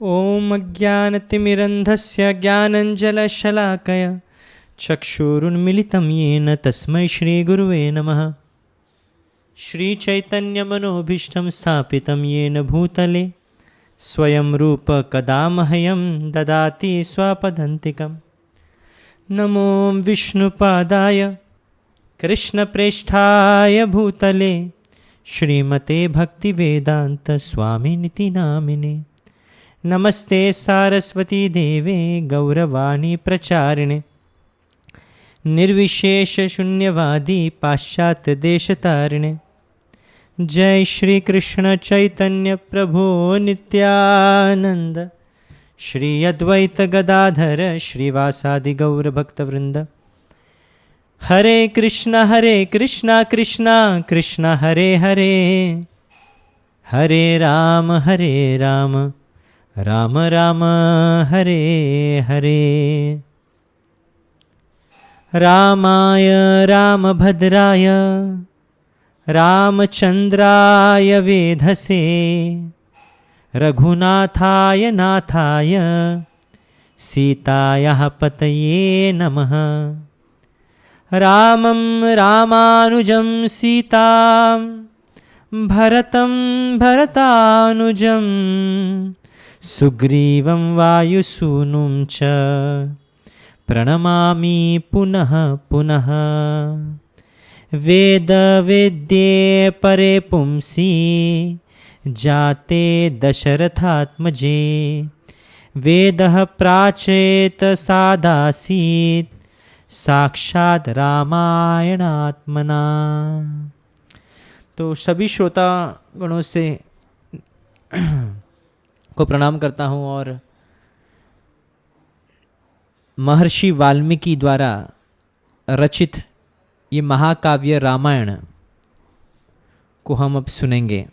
ॐ अज्ञानतिमिरन्धस्य ज्ञानञ्जनशलाकया चक्षुरुन्मिलितं येन तस्मै श्रीगुरुवे नमः। श्रीचैतन्यमनोभीष्टं स्थापितं येन भूतले स्वयं रूप कदा मह्यं ददाति स्वपदान्तिकं। नमो विष्णुपादाय कृष्णप्रेष्ठाय भूतले श्रीमते भक्तिवेदान्तस्वामिनिति नामिने। नमस्ते सारस्वती देवे गौरवाणी प्रचारिणे निर्विशेष शून्यवादी पाश्चात्य देशतारिणे। जय श्री कृष्ण चैतन्य प्रभु नित्यानंद श्री अद्वैत गदाधर श्रीवासादि गौर भक्तवृंद। हरे कृष्णा कृष्णा कृष्णा हरे हरे, हरे राम राम राम हरे हरे। रामाय रामभद्राय रामचंद्राय वेधसे रघुनाथाय नाथाय सीतायाः पतये नमः। रामं रामानुजं सीतां भरतं भरतानुजं सुग्रीवं वायुसूनुं च प्रणमामि पुनः पुनः। वेदवेद्ये परे पुंसी जाते दशरथात्मजे वेदः प्राचेत सादासीत् साक्षात् रामायणात्मना। तो सभी श्रोता गणों से को प्रणाम करता हूँ और महर्षि वाल्मीकि द्वारा रचित ये महाकाव्य रामायण को हम अब सुनेंगे।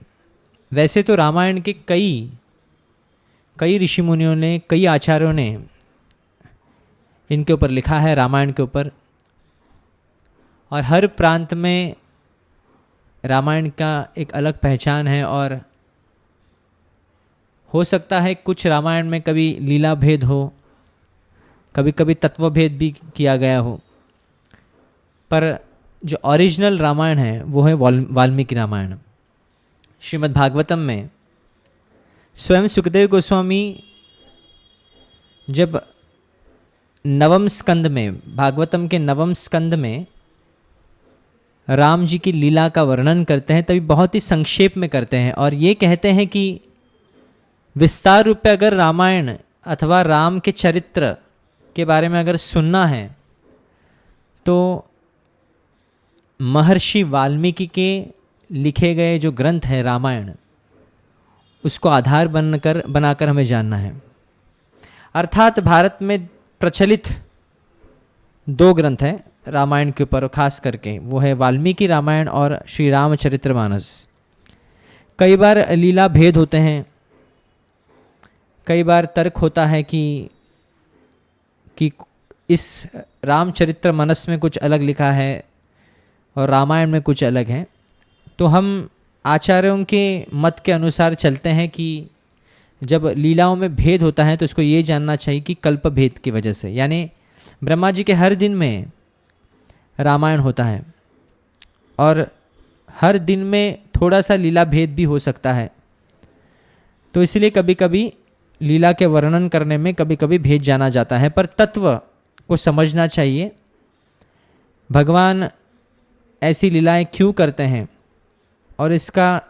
वैसे तो रामायण के कई ऋषि मुनियों ने, कई आचार्यों ने इनके ऊपर लिखा है, रामायण के ऊपर, और हर प्रांत में रामायण का एक अलग पहचान है। और हो सकता है कुछ रामायण में कभी लीला भेद हो, कभी कभी तत्व भेद भी किया गया हो, पर जो ओरिजिनल रामायण है वो है वाल्मीकि रामायण। श्रीमद् भागवतम में स्वयं सुखदेव गोस्वामी जब नवम स्कंद में, भागवतम के नवम स्कंद में राम जी की लीला का वर्णन करते हैं, तभी बहुत ही संक्षेप में करते हैं और ये कहते हैं कि विस्तार रूप में अगर रामायण अथवा राम के चरित्र के बारे में अगर सुनना है तो महर्षि वाल्मीकि के लिखे गए जो ग्रंथ है रामायण, उसको आधार बनाकर हमें जानना है। अर्थात भारत में प्रचलित दो ग्रंथ हैं रामायण के ऊपर, खास करके वो है वाल्मीकि रामायण और श्री रामचरितमानस। कई बार लीला भेद होते हैं, कई बार तर्क होता है कि इस रामचरितमानस में कुछ अलग लिखा है और रामायण में कुछ अलग है। तो हम आचार्यों के मत के अनुसार चलते हैं कि जब लीलाओं में भेद होता है तो इसको ये जानना चाहिए कि कल्प भेद की वजह से, यानी ब्रह्मा जी के हर दिन में रामायण होता है और हर दिन में थोड़ा सा लीला भेद भी हो सकता है। तो इसलिए कभी कभी लीला के वर्णन करने में कभी कभी भेद जाना जाता है, पर तत्व को समझना चाहिए। भगवान ऐसी लीलाएं क्यों करते हैं, और इसका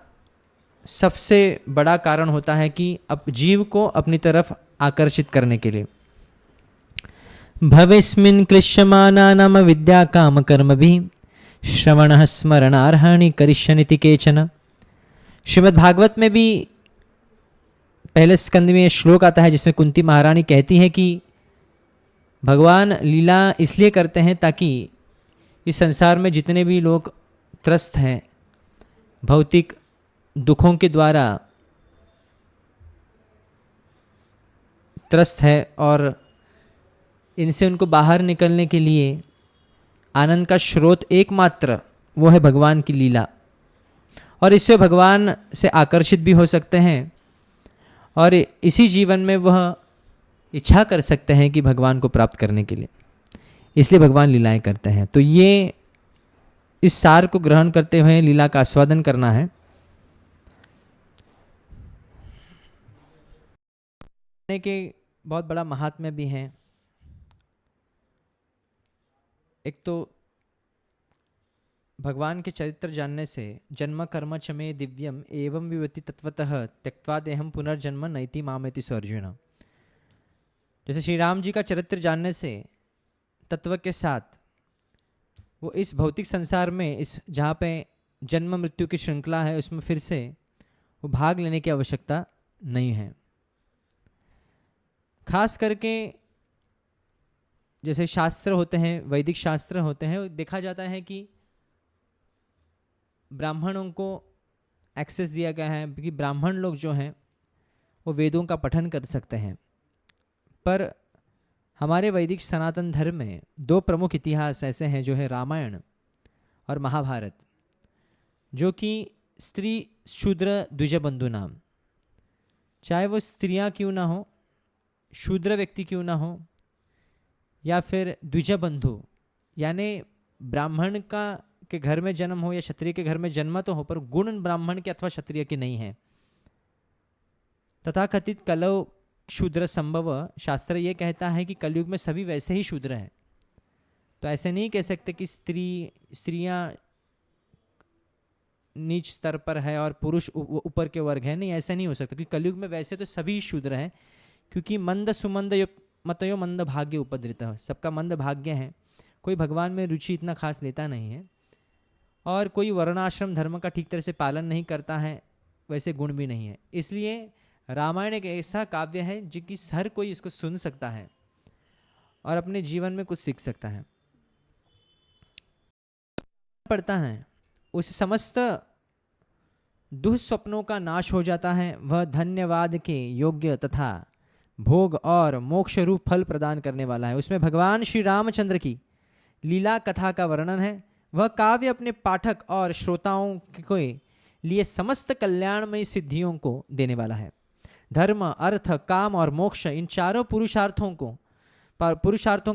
सबसे बड़ा कारण होता है कि अब जीव को अपनी तरफ आकर्षित करने के लिए। भवेस्मिन् क्लिश्यमानानां विद्या काम कर्मभिः श्रवणः स्मरणार्हाणि करिष्यन्ति केचन। श्रीमद् भागवत में भी पहले स्कंद में श्लोक आता है जिसमें कुंती महारानी कहती है कि भगवान लीला इसलिए करते हैं ताकि इस संसार में जितने भी लोग त्रस्त हैं, भौतिक दुखों के द्वारा त्रस्त है, और इनसे उनको बाहर निकलने के लिए आनंद का स्रोत एकमात्र वो है भगवान की लीला। और इससे भगवान से आकर्षित भी हो सकते हैं और इसी जीवन में वह इच्छा कर सकते हैं कि भगवान को प्राप्त करने के लिए, इसलिए भगवान लीलाएं करते हैं। तो ये इस सार को ग्रहण करते हुए लीला का आस्वादन करना है। के बहुत बड़ा महात्म्य भी है। एक तो भगवान के चरित्र जानने से जन्म कर्म च मे दिव्यम एवं विवति तत्वतः त्यक्त्वा देहम पुनर्जन्म नैति मामेति सो अर्जुन। जैसे श्री राम जी का चरित्र जानने से तत्व के साथ वो इस भौतिक संसार में, इस जहाँ पे जन्म मृत्यु की श्रृंखला है, उसमें फिर से वो भाग लेने की आवश्यकता नहीं है। खास करके जैसे शास्त्र होते हैं, वैदिक शास्त्र होते हैं, देखा जाता है कि ब्राह्मणों को एक्सेस दिया गया है कि ब्राह्मण लोग जो हैं वो वेदों का पठन कर सकते हैं। पर हमारे वैदिक सनातन धर्म में दो प्रमुख इतिहास ऐसे हैं जो है रामायण और महाभारत, जो कि स्त्री शूद्र द्विजबंधु नाम, चाहे वो स्त्रियां क्यों ना हो, शूद्र व्यक्ति क्यों ना हो, या फिर द्विजबंधु यानी ब्राह्मण का के घर में जन्म हो या क्षत्रिय के घर में जन्म तो हो, पर गुण ब्राह्मण के अथवा क्षत्रिय के नहीं है। तथाकथित कलौ शूद्र संभव, शास्त्र ये कहता है कि कलयुग में सभी वैसे ही शूद्र हैं। तो ऐसे नहीं कह सकते कि स्त्रियां नीच स्तर पर है और पुरुष ऊपर के वर्ग है, नहीं, ऐसा नहीं हो सकता, क्योंकि कलयुग में वैसे तो सभी शूद्र हैं, क्योंकि मंद सुमंद मतयो मंद भाग्य उपद्रित, सबका मंद भाग्य है। कोई भगवान में रुचि इतना खास लेता नहीं है और कोई वर्णाश्रम धर्म का ठीक तरह से पालन नहीं करता है, वैसे गुण भी नहीं है। इसलिए रामायण एक ऐसा काव्य है जो कि हर कोई इसको सुन सकता है और अपने जीवन में कुछ सीख सकता है। पढ़ता है उस समस्त दुःस्वप्नों का नाश हो जाता है। वह धन्यवाद के योग्य तथा भोग और मोक्ष रूप फल प्रदान करने वाला है। उसमें भगवान श्री रामचंद्र की लीला कथा का वर्णन है। वह काव्य अपने पाठक और श्रोताओं के लिए समस्त कल्याणमयी सिद्धियों को देने वाला है। धर्म, अर्थ, काम और मोक्ष, इन चारों पुरुषार्थों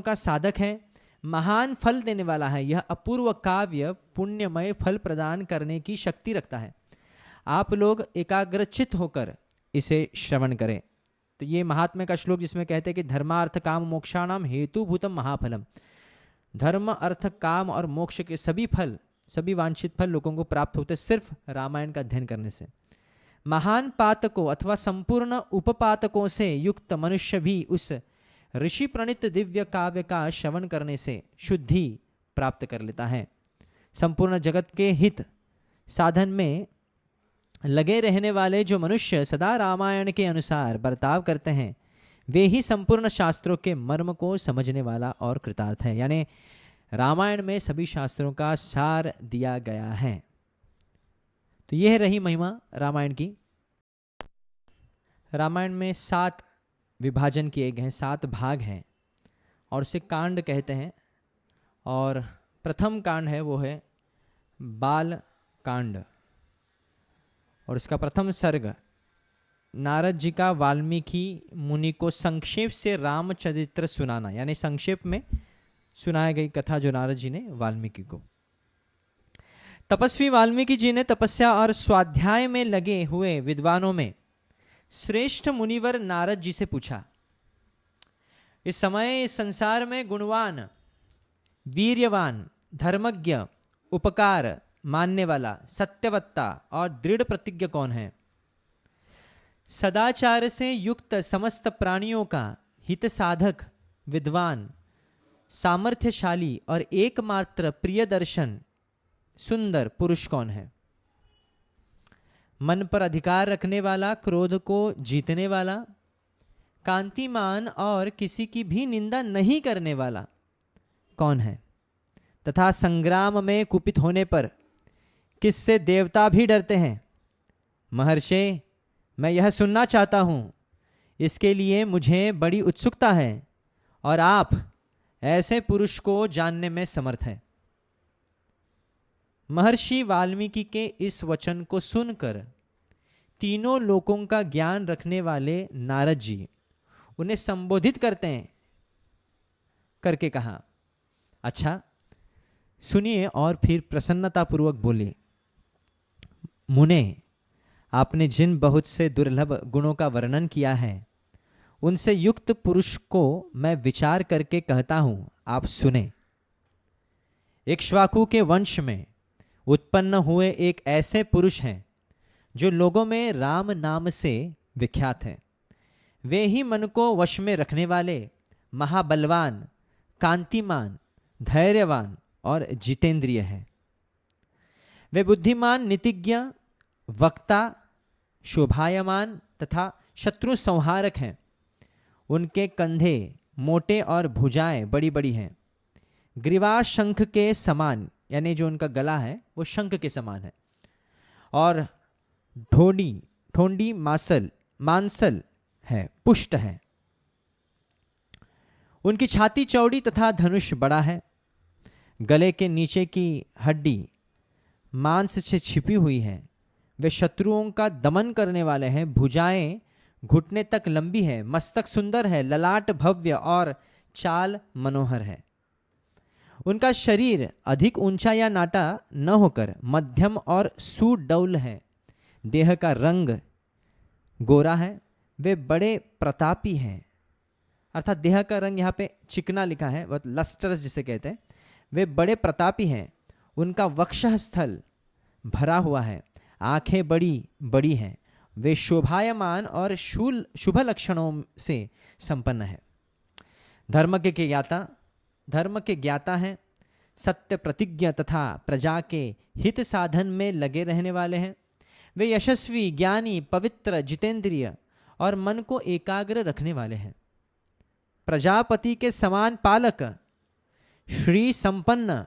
का साधक है, महान फल देने वाला है। यह अपूर्व काव्य पुण्यमय फल प्रदान करने की शक्ति रखता है। आप लोग एकाग्रचित होकर इसे श्रवण करें। तो ये महात्म्य का श्लोक जिसमें कहते हैं कि धर्मार्थ काम मोक्षाणाम हेतुभूतम महाफलम। धर्म, अर्थ, काम और मोक्ष के सभी फल, सभी वांछित फल लोगों को प्राप्त होते सिर्फ रामायण का अध्ययन करने से। महान पातकों अथवा संपूर्ण उपपातकों से युक्त मनुष्य भी उस ऋषि प्रणीत दिव्य काव्य का श्रवण करने से शुद्धि प्राप्त कर लेता है। संपूर्ण जगत के हित साधन में लगे रहने वाले जो मनुष्य सदा रामायण के अनुसार बर्ताव करते हैं, वे ही संपूर्ण शास्त्रों के मर्म को समझने वाला और कृतार्थ है। यानी रामायण में सभी शास्त्रों का सार दिया गया है। तो यह रही महिमा रामायण की। रामायण में 7 विभाजन किए गए हैं, 7 भाग हैं और उसे कांड कहते हैं। और प्रथम कांड है वो है बाल कांड और इसका प्रथम सर्ग नारद जी का वाल्मीकि मुनि को संक्षेप से रामचरित्र सुनाना, यानी संक्षेप में सुनाई गई कथा जो नारद जी ने वाल्मीकि को। तपस्वी वाल्मीकि जी ने तपस्या और स्वाध्याय में लगे हुए विद्वानों में श्रेष्ठ मुनिवर नारद जी से पूछा, इस समय इस संसार में गुणवान, वीर्यवान, धर्मज्ञ, उपकार मानने वाला, सत्यवत्ता और दृढ़ प्रतिज्ञ कौन है? सदाचार से युक्त समस्त प्राणियों का हित साधक, विद्वान, सामर्थ्यशाली और एकमात्र प्रिय दर्शन सुंदर पुरुष कौन है? मन पर अधिकार रखने वाला, क्रोध को जीतने वाला, कांतिमान और किसी की भी निंदा नहीं करने वाला कौन है? तथा संग्राम में कुपित होने पर किससे देवता भी डरते हैं? महर्षि, मैं यह सुनना चाहता हूं, इसके लिए मुझे बड़ी उत्सुकता है और आप ऐसे पुरुष को जानने में समर्थ हैं। महर्षि वाल्मीकि के इस वचन को सुनकर तीनों लोकों का ज्ञान रखने वाले नारद जी उन्हें संबोधित करते हैं, करके कहा, अच्छा सुनिए, और फिर प्रसन्नतापूर्वक बोले, मुने, आपने जिन बहुत से दुर्लभ गुणों का वर्णन किया है उनसे युक्त पुरुष को मैं विचार करके कहता हूं, आप सुने। इक्ष्वाकु के वंश में उत्पन्न हुए एक ऐसे पुरुष हैं जो लोगों में राम नाम से विख्यात हैं। वे ही मन को वश में रखने वाले महाबलवान, कांतिमान, धैर्यवान और जितेंद्रिय हैं। वे बुद्धिमान, नीतिज्ञ, वक्ता, शोभायमान तथा शत्रु संहारक हैं। उनके कंधे मोटे और भुजाएं बड़ी बड़ी हैं। ग्रीवा शंख के समान, यानी जो उनका गला है वो शंख के समान है, और ठोंडी मांसल है, पुष्ट है। उनकी छाती चौड़ी तथा धनुष बड़ा है। गले के नीचे की हड्डी मांस से छिपी हुई है। वे शत्रुओं का दमन करने वाले हैं। भुजाएं घुटने तक लंबी है। मस्तक सुंदर है। ललाट भव्य और चाल मनोहर है। उनका शरीर अधिक ऊंचा या नाटा न होकर मध्यम और सुडौल है। देह का रंग गोरा है। वे बड़े प्रतापी हैं, अर्थात देह का रंग यहाँ पे चिकना लिखा है, बहुत लस्टरस जिसे कहते हैं। वे बड़े प्रतापी हैं। उनका वक्षः स्थल भरा हुआ है। आंखें बड़ी बड़ी हैं। वे शोभायमान और शुभ लक्षणों से संपन्न है। धर्म के ज्ञाता हैं। सत्य प्रतिज्ञा तथा प्रजा के हित साधन में लगे रहने वाले हैं। वे यशस्वी, ज्ञानी, पवित्र, जितेंद्रिय और मन को एकाग्र रखने वाले हैं। प्रजापति के समान पालक, श्री संपन्न,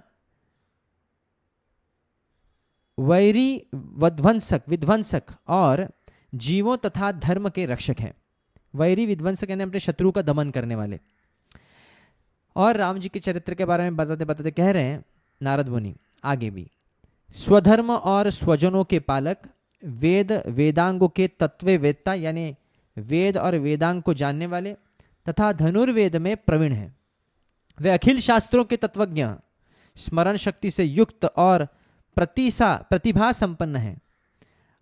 वैरी विध्वंसक और जीवों तथा धर्म के रक्षक हैं। वैरी विध्वंसक यानी अपने शत्रु का दमन करने वाले। और राम जी के चरित्र के बारे में बताते बताते कह रहे हैं नारद मुनि आगे भी, स्वधर्म और स्वजनों के पालक, वेद वेदांगों के तत्ववेत्ता यानी वेद और वेदांग को जानने वाले तथा धनुर्वेद में प्रवीण हैं। वे अखिल शास्त्रों के तत्वज्ञ, स्मरण शक्ति से युक्त और प्रतिभा संपन्न हैं।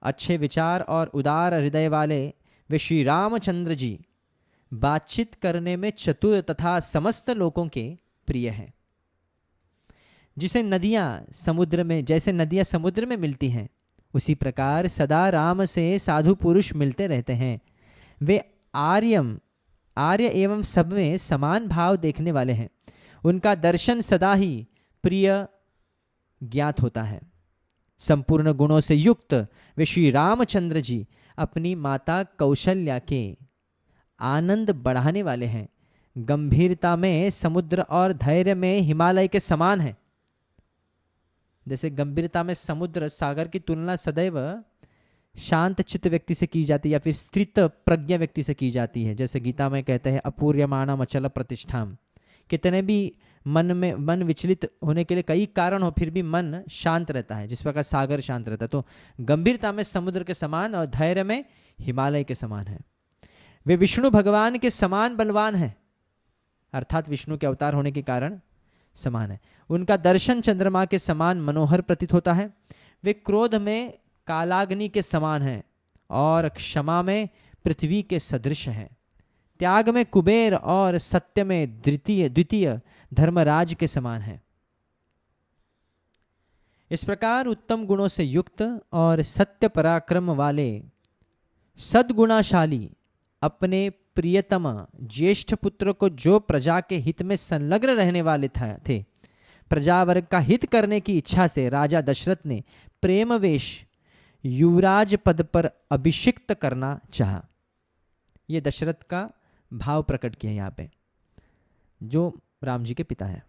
अच्छे विचार और उदार हृदय वाले वे श्री रामचंद्र जी बातचीत करने में चतुर तथा समस्त लोगों के प्रिय हैं। जैसे नदियां समुद्र में मिलती हैं, उसी प्रकार सदा राम से साधु पुरुष मिलते रहते हैं। वे आर्य एवं सब में समान भाव देखने वाले हैं। उनका दर्शन सदा ही प्रिय ज्ञात होता है। संपूर्ण गुणों से युक्त वे श्री रामचंद्र जी अपनी माता कौशल्या के आनंद बढ़ाने वाले हैं। गंभीरता में समुद्र और धैर्य में हिमालय के समान है। जैसे गंभीरता में समुद्र सागर की तुलना सदैव शांत चित्त व्यक्ति से की जाती है या फिर स्थित प्रज्ञा व्यक्ति से की जाती है। जैसे गीता में कहते हैं अपूर्यमाणम अचल प्रतिष्ठाम। कितने भी मन विचलित होने के लिए कई कारण हो, फिर भी मन शांत रहता है, जिस प्रकार सागर शांत रहता है। तो गंभीरता में समुद्र के समान और धैर्य में हिमालय के समान है। वे विष्णु भगवान के समान बलवान हैं, अर्थात विष्णु के अवतार होने के कारण समान है। उनका दर्शन चंद्रमा के समान मनोहर प्रतीत होता है। वे क्रोध में कालाग्नि के समान हैं और क्षमा में पृथ्वी के सदृश हैं। त्याग में कुबेर और सत्य में द्वितीय धर्मराज के समान है। इस प्रकार उत्तम गुणों से युक्त और सत्य पराक्रम वाले सद्गुणाशाली अपने प्रियतम ज्येष्ठ पुत्र को, जो प्रजा के हित में संलग्न रहने वाले थे, प्रजावर्ग का हित करने की इच्छा से राजा दशरथ ने प्रेमवेश युवराज पद पर अभिषिक्त करना चाहा। ये दशरथ का भाव प्रकट किया यहाँ पे, जो राम जी के पिता हैं।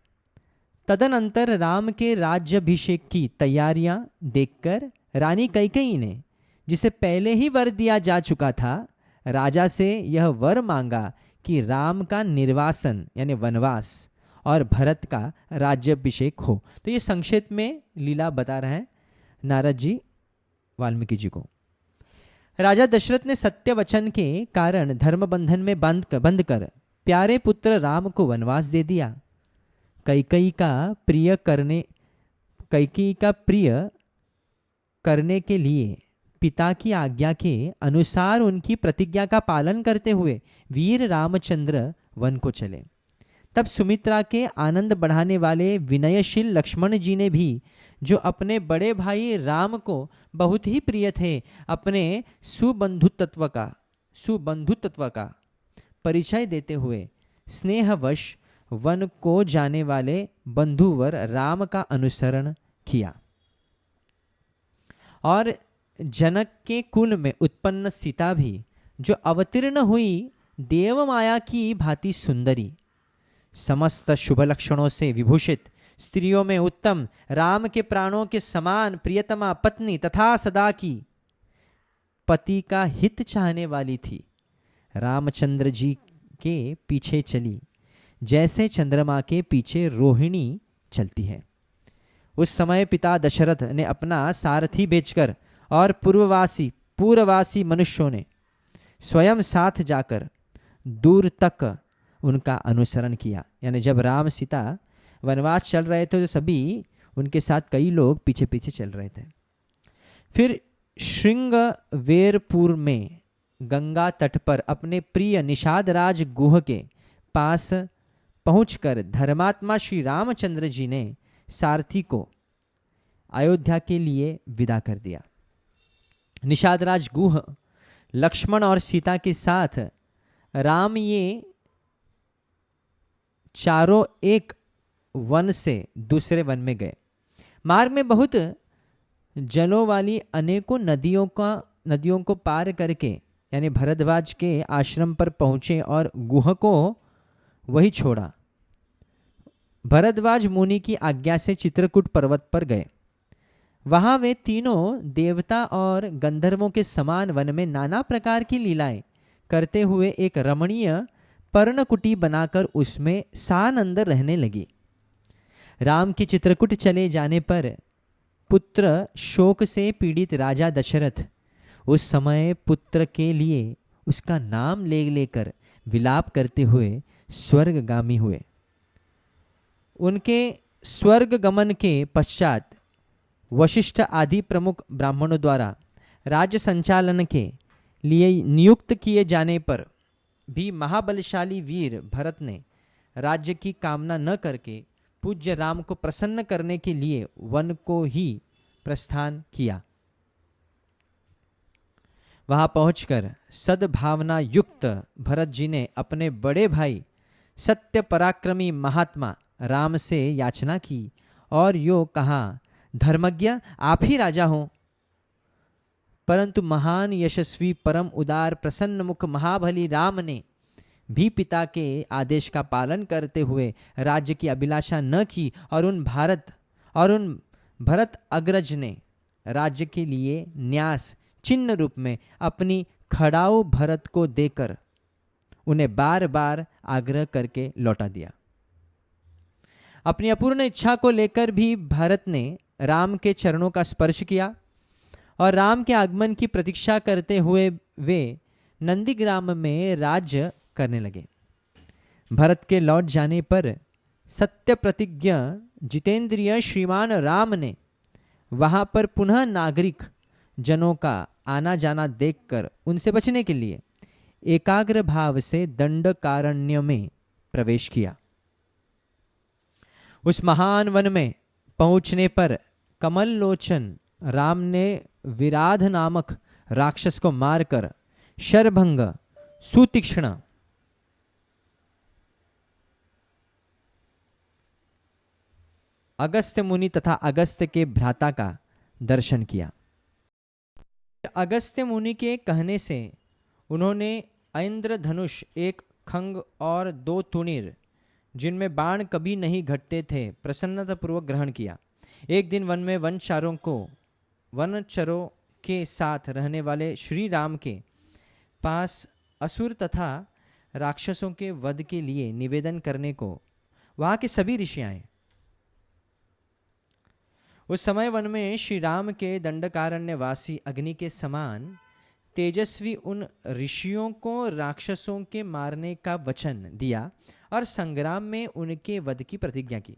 तदनंतर राम के राज्याभिषेक की तैयारियां देखकर रानी कैकेयी ने, जिसे पहले ही वर दिया जा चुका था, राजा से यह वर मांगा कि राम का निर्वासन यानी वनवास और भरत का राज्याभिषेक हो। तो ये संक्षेप में लीला बता रहे हैं नारद जी वाल्मीकि जी को। राजा दशरथ ने सत्य वचन के कारण धर्म बंधन में बंद कर प्यारे पुत्र राम को वनवास दे दिया। कैकेयी का प्रिय करने के लिए पिता की आज्ञा के अनुसार उनकी प्रतिज्ञा का पालन करते हुए वीर रामचंद्र वन को चले। तब सुमित्रा के आनंद बढ़ाने वाले विनयशील लक्ष्मण जी ने भी, जो अपने बड़े भाई राम को बहुत ही प्रिय थे, अपने सुबंधुत्व का परिचय देते हुए स्नेहवश वन को जाने वाले बंधुवर राम का अनुसरण किया और जनक के कुल में उत्पन्न सीता भी, जो अवतीर्ण हुई देवमाया की भांति सुंदरी, समस्त शुभ लक्षणों से विभूषित, स्त्रियों में उत्तम, राम के प्राणों के समान प्रियतमा पत्नी तथा सदा की पति का हित चाहने वाली थी, रामचंद्र जी के पीछे चली जैसे चंद्रमा के पीछे रोहिणी चलती है। उस समय पिता दशरथ ने अपना सारथी भेजकर और पूर्ववासी मनुष्यों ने स्वयं साथ जाकर दूर तक उनका अनुसरण किया। यानी जब राम सीता वनवास चल रहे थे तो सभी उनके साथ कई लोग पीछे पीछे चल रहे थे। फिर श्रृंगवेरपुर में गंगा तट पर अपने प्रिय निषादराज गुह के पास पहुंचकर धर्मात्मा श्री रामचंद्र जी ने सारथी को अयोध्या के लिए विदा कर दिया। निषादराज गुह लक्ष्मण और सीता के साथ राम ये चारों एक वन से दूसरे वन में गए। मार्ग में बहुत जलों वाली अनेकों नदियों को पार करके यानी भरद्वाज के आश्रम पर पहुंचे और गुह को वही छोड़ा। भरद्वाज मुनि की आज्ञा से चित्रकूट पर्वत पर गए। वहां वे तीनों देवता और गंधर्वों के समान वन में नाना प्रकार की लीलाएं करते हुए एक रमणीय पर्णकुटी बनाकर उसमें सानंद रहने लगी। राम की चित्रकूट चले जाने पर पुत्र शोक से पीड़ित राजा दशरथ उस समय पुत्र के लिए उसका नाम ले लेकर विलाप करते हुए स्वर्गगामी हुए। उनके स्वर्ग गमन के पश्चात वशिष्ठ आदि प्रमुख ब्राह्मणों द्वारा राज्य संचालन के लिए नियुक्त किए जाने पर भी महाबलशाली वीर भरत ने राज्य की कामना न करके पूज्य राम को प्रसन्न करने के लिए वन को ही प्रस्थान किया। वहां पहुंचकर सद्भावना युक्त भरत जी ने अपने बड़े भाई सत्य पराक्रमी महात्मा राम से याचना की और यो कहा, धर्मज्ञ आप ही राजा हो। परंतु महान यशस्वी परम उदार प्रसन्न मुख महाबली राम ने भी पिता के आदेश का पालन करते हुए राज्य की अभिलाषा न की और उन भरत अग्रज ने राज्य के लिए न्यास चिन्ह रूप में अपनी खड़ाऊ भरत को देकर उन्हें बार बार आग्रह करके लौटा दिया। अपनी अपूर्ण इच्छा को लेकर भी भरत ने राम के चरणों का स्पर्श किया और राम के आगमन की प्रतीक्षा करते हुए वे नंदीग्राम में राज्य करने लगे। भरत के लौट जाने पर सत्य प्रतिज्ञ जितेंद्रिय श्रीमान राम ने वहां पर पुनः नागरिक जनों का आना जाना देखकर उनसे बचने के लिए एकाग्र भाव से दंडकारण्य में प्रवेश किया। उस महान वन में पहुंचने पर कमल लोचन राम ने विराध नामक राक्षस को मारकर शरभंग सुतीक्ष्ण अगस्त्य मुनि तथा अगस्त्य के भ्राता का दर्शन किया। अगस्त्य मुनि के कहने से उन्होंने ऐन्द्र धनुष, एक खंग और 2 तुणीर जिनमें बाण कभी नहीं घटते थे प्रसन्नतापूर्वक ग्रहण किया। एक दिन वन में वनचरों के साथ रहने वाले श्री राम के पास असुर तथा राक्षसों के वध के लिए निवेदन करने को वहां के सभी ऋषि आए। उस समय वन में श्री राम के दंडकारण्यवासी अग्नि के समान तेजस्वी उन ऋषियों को राक्षसों के मारने का वचन दिया और संग्राम में उनके वध की प्रतिज्ञा की।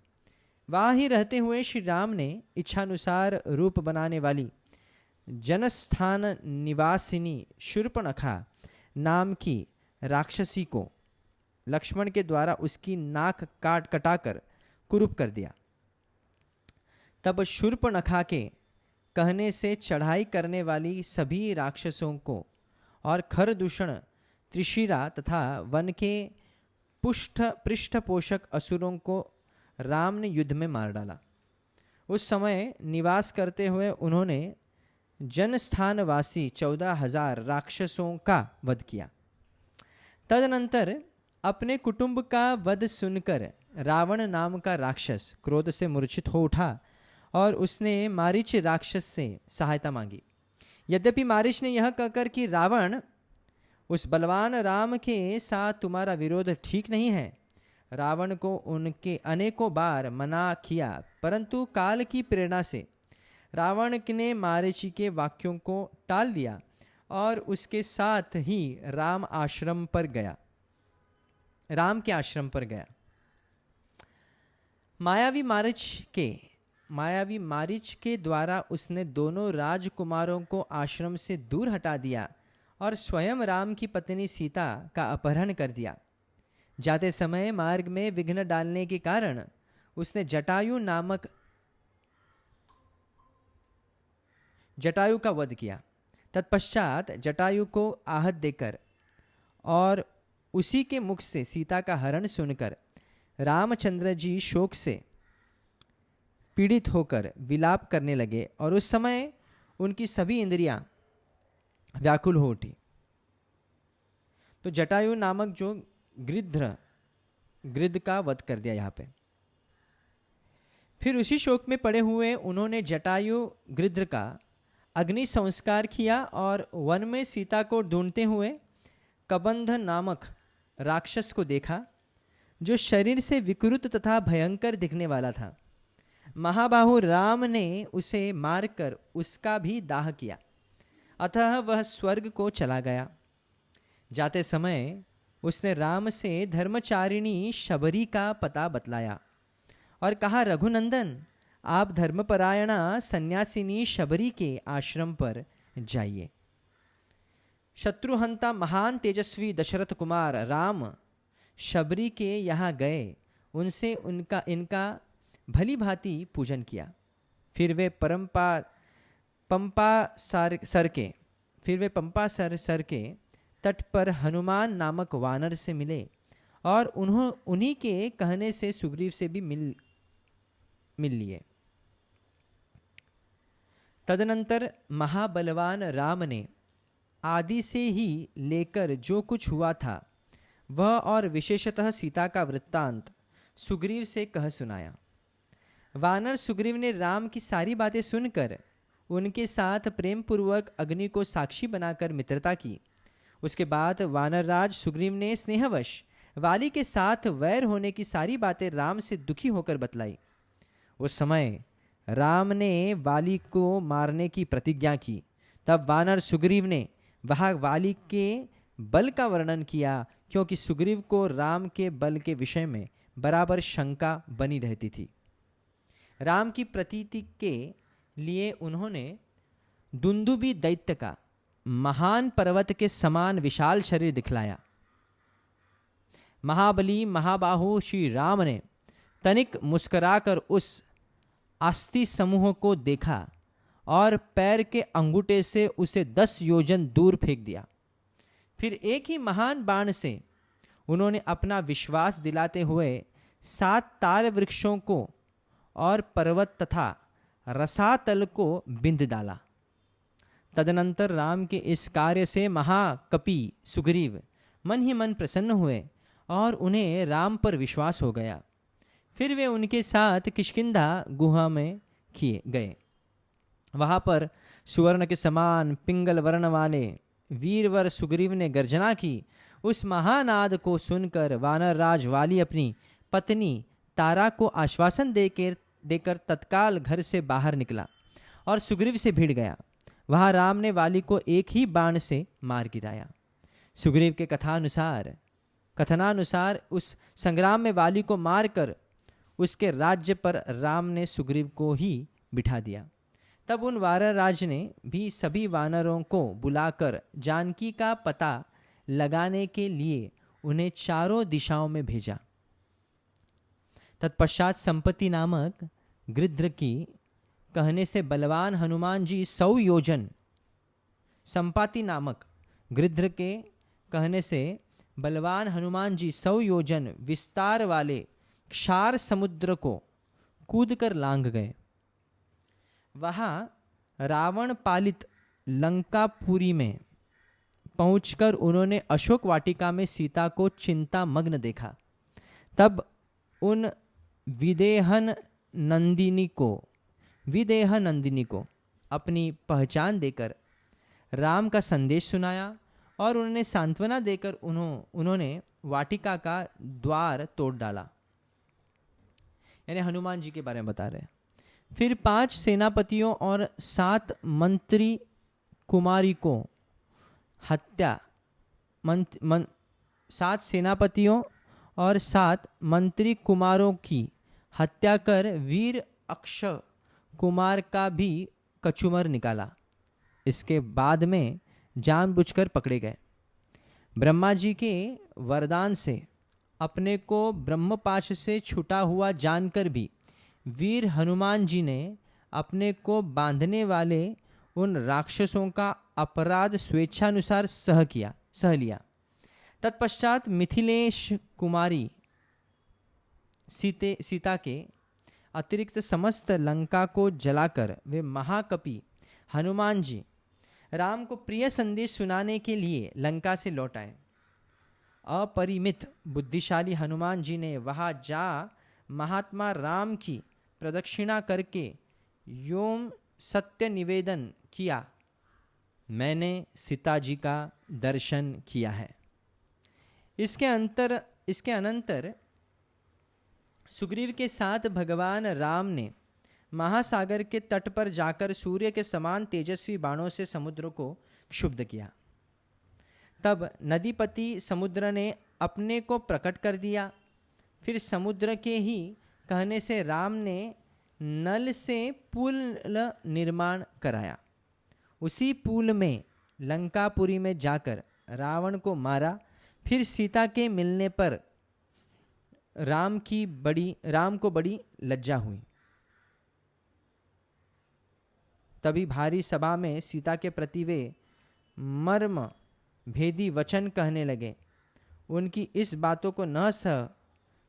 वहाँ ही रहते हुए श्री राम ने इच्छानुसार रूप बनाने वाली जनस्थान निवासिनी शूर्पणखा नाम की राक्षसी को लक्ष्मण के द्वारा उसकी नाक कटाकर कुरूप कर दिया। तब शूर्पणखा के कहने से चढ़ाई करने वाली सभी राक्षसों को और खरदूषण, त्रिशिरा तथा वन के पृष्ठपोषक असुरों को राम ने युद्ध में मार डाला। उस समय निवास करते हुए उन्होंने जनस्थानवासी 14,000 राक्षसों का वध किया। तदनंतर अपने कुटुंब का वध सुनकर रावण नाम का राक्षस क्रोध से मूर्छित हो उठा और उसने मारीच राक्षस से सहायता मांगी। यद्यपि मारीच ने यह कहकर कि रावण, उस बलवान राम के साथ तुम्हारा विरोध ठीक नहीं है, रावण को उनके अनेकों बार मना किया, परंतु काल की प्रेरणा से रावण ने मारीच के वाक्यों को टाल दिया और उसके साथ ही राम के आश्रम पर गया। मायावी मारीच के द्वारा उसने दोनों राजकुमारों को आश्रम से दूर हटा दिया और स्वयं राम की पत्नी सीता का अपहरण कर दिया। जाते समय मार्ग में विघ्न डालने के कारण उसने जटायु का वध किया। तत्पश्चात जटायु को आहत देकर और उसी के मुख से सीता का हरण सुनकर रामचंद्र जी शोक से पीड़ित होकर विलाप करने लगे और उस समय उनकी सभी इंद्रियां व्याकुल हो उठी। तो जटायु नामक जो गृध्र का वध कर दिया यहाँ पे। फिर उसी शोक में पड़े हुए उन्होंने जटायु गृध्र का अग्नि संस्कार किया और वन में सीता को ढूंढते हुए कबंध नामक राक्षस को देखा, जो शरीर से विकृत तथा भयंकर दिखने वाला था। महाबाहु राम ने उसे मारकर उसका भी दाह किया, अतः वह स्वर्ग को चला गया। जाते समय उसने राम से धर्मचारिणी शबरी का पता बतलाया और कहा, रघुनंदन, आप धर्मपरायणा सन्यासिनी शबरी के आश्रम पर जाइए। शत्रुहंता महान तेजस्वी दशरथ कुमार राम शबरी के यहाँ गए, उनसे इनका भली भांति पूजन किया। फिर वे पंपा सर के तट पर हनुमान नामक वानर से मिले और उन्हीं के कहने से सुग्रीव से भी मिल लिए। तदनंतर महाबलवान राम ने आदि से ही लेकर जो कुछ हुआ था वह और विशेषतः सीता का वृत्तांत सुग्रीव से कह सुनाया। वानर सुग्रीव ने राम की सारी बातें सुनकर उनके साथ प्रेम पूर्वक अग्नि को साक्षी बनाकर मित्रता की। उसके बाद वानरराज सुग्रीव ने स्नेहवश वाली के साथ वैर होने की सारी बातें राम से दुखी होकर बतलाई। उस समय राम ने वाली को मारने की प्रतिज्ञा की। तब वानर सुग्रीव ने वहाँ वाली के बल का वर्णन किया, क्योंकि सुग्रीव को राम के बल के विषय में बराबर शंका बनी रहती थी। राम की प्रतीति के लिए उन्होंने दुंदुबी दैत्य का महान पर्वत के समान विशाल शरीर दिखलाया। महाबली महाबाहु श्री राम ने तनिक मुस्कुराकर उस अस्थि समूह को देखा और पैर के अंगूठे से उसे 10 योजन दूर फेंक दिया। फिर एक ही महान बाण से उन्होंने अपना विश्वास दिलाते हुए 7 ताल वृक्षों को और पर्वत तथा रसातल को बिंद डाला। तदनंतर राम के इस कार्य से महाकपि सुग्रीव मन ही मन प्रसन्न हुए और उन्हें राम पर विश्वास हो गया। फिर वे उनके साथ किष्किंधा गुहा में गए। वहाँ पर सुवर्ण के समान पिंगल वर्ण वाले वीरवर सुग्रीव ने गर्जना की। उस महानाद को सुनकर वानरराज वाली अपनी पत्नी तारा को आश्वासन देकर तत्काल घर से बाहर निकला और सुग्रीव से भिड़ गया। वहाँ राम ने वाली को एक ही बाण से मार गिराया। सुग्रीव के कथनानुसार उस संग्राम में वाली को मारकर उसके राज्य पर राम ने सुग्रीव को ही बिठा दिया। तब उन वानरराज ने भी सभी वानरों को बुलाकर जानकी का पता लगाने के लिए उन्हें चारों दिशाओं में भेजा। तत्पश्चात संपत्ति नामक गृध्र की कहने से बलवान हनुमान जी 100 योजन, संपाति नामक गृध्र के कहने से बलवान हनुमान जी 100 योजन विस्तार वाले क्षार समुद्र को कूदकर लांघ गए। वहाँ रावण पालित लंकापुरी में पहुंचकर उन्होंने अशोक वाटिका में सीता को चिंता मग्न देखा। तब उन विदेह नंदिनी को अपनी पहचान देकर राम का संदेश सुनाया और उन्हें सांत्वना देकर उन्होंने वाटिका का द्वार तोड़ डाला। यानी हनुमान जी के बारे में बता रहे हैं। फिर 5 सेनापतियों और 7 मंत्री कुमारी को हत्या 7 सेनापतियों और 7 मंत्री कुमारों की हत्या कर वीर अक्षय कुमार का भी कचूमर निकाला। इसके बाद में जानबूझकर पकड़े गए। ब्रह्मा जी के वरदान से अपने को ब्रह्मपाश से छूटा हुआ जानकर भी वीर हनुमान जी ने अपने को बांधने वाले उन राक्षसों का अपराध स्वेच्छानुसार सह लिया। तत्पश्चात मिथिलेश कुमारी सीता के अतिरिक्त समस्त लंका को जलाकर वे महाकपि हनुमान जी राम को प्रिय संदेश सुनाने के लिए लंका से लौट आए। अपरिमित बुद्धिशाली हनुमान जी ने वहाँ जा महात्मा राम की प्रदक्षिणा करके योम सत्य निवेदन किया, मैंने सीता जी का दर्शन किया है। इसके अनंतर सुग्रीव के साथ भगवान राम ने महासागर के तट पर जाकर सूर्य के समान तेजस्वी बाणों से समुद्र को क्षुब्ध किया। तब नदीपति समुद्र ने अपने को प्रकट कर दिया। फिर समुद्र के ही कहने से राम ने नल से पुल निर्माण कराया। उसी पुल में लंकापुरी में जाकर रावण को मारा। फिर सीता के मिलने पर राम को बड़ी लज्जा हुई। तभी भारी सभा में सीता के प्रति वे मर्म भेदी वचन कहने लगे। उनकी इस बातों को न सह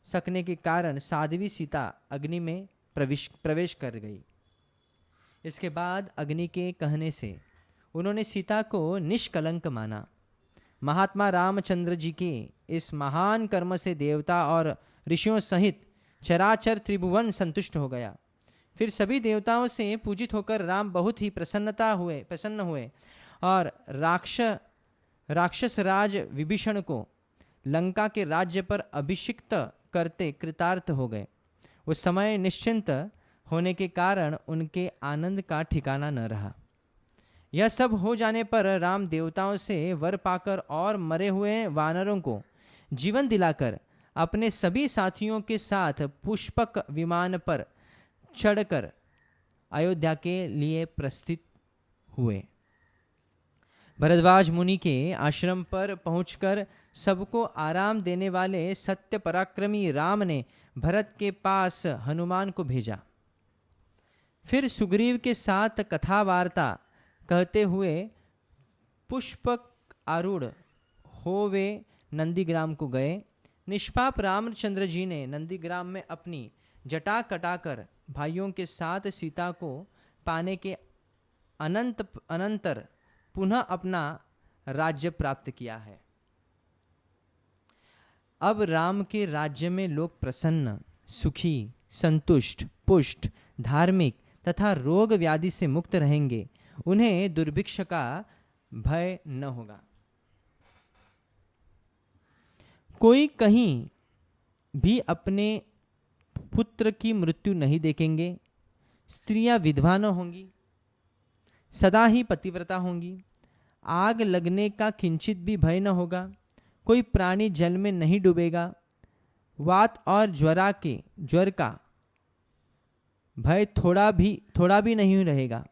सकने के कारण साध्वी सीता अग्नि में प्रवेश कर गई। इसके बाद अग्नि के कहने से उन्होंने सीता को निष्कलंक माना। महात्मा रामचंद्र जी के इस महान कर्म से देवता और ऋषियों सहित चराचर त्रिभुवन संतुष्ट हो गया। फिर सभी देवताओं से पूजित होकर राम बहुत ही प्रसन्न हुए और राक्षस राज विभीषण को लंका के राज्य पर अभिषिक्त करते कृतार्थ हो गए। उस समय निश्चिंत होने के कारण उनके आनंद का ठिकाना न रहा। यह सब हो जाने पर राम देवताओं से वर पाकर और मरे हुए वानरों को जीवन दिलाकर अपने सभी साथियों के साथ पुष्पक विमान पर चढ़कर अयोध्या के लिए प्रस्थित हुए। भरद्वाज मुनि के आश्रम पर पहुंचकर सबको आराम देने वाले सत्य पराक्रमी राम ने भरत के पास हनुमान को भेजा। फिर सुग्रीव के साथ कथा वार्ता कहते हुए पुष्पक आरूढ़ हो वे नंदीग्राम को गए। निष्पाप रामचंद्र जी ने नंदीग्राम में अपनी जटा कटाकर भाइयों के साथ सीता को पाने के अनंतर पुनः अपना राज्य प्राप्त किया है। अब राम के राज्य में लोग प्रसन्न, सुखी, संतुष्ट, पुष्ट, धार्मिक तथा रोग व्याधि से मुक्त रहेंगे। उन्हें दुर्भिक्ष का भय न होगा। कोई कहीं भी अपने पुत्र की मृत्यु नहीं देखेंगे। स्त्रियां विधवा न होंगी। सदा ही पतिव्रता होंगी। आग लगने का किंचित भी भय न होगा। कोई प्राणी जल में नहीं डूबेगा। वात और ज्वर का भय थोड़ा भी नहीं रहेगा।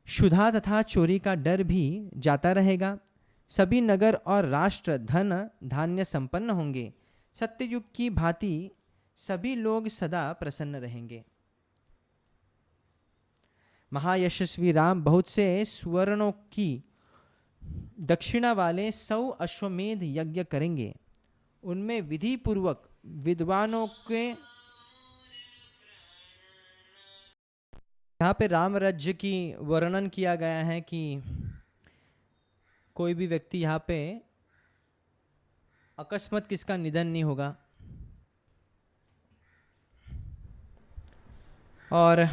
क्षुधा तथा चोरी का डर भी जाता रहेगा। सभी नगर और राष्ट्र धन धान्य संपन्न होंगे। सत्ययुग की भांति सभी लोग सदा प्रसन्न रहेंगे। महायशस्वी राम बहुत से सुवर्णों की दक्षिणा वाले 100 अश्वमेध यज्ञ करेंगे। उनमें विधि पूर्वक विद्वानों के, यहाँ पे राम राज्य की वर्णन किया गया है कि कोई भी व्यक्ति यहाँ पे अकस्मात किसका निधन नहीं होगा और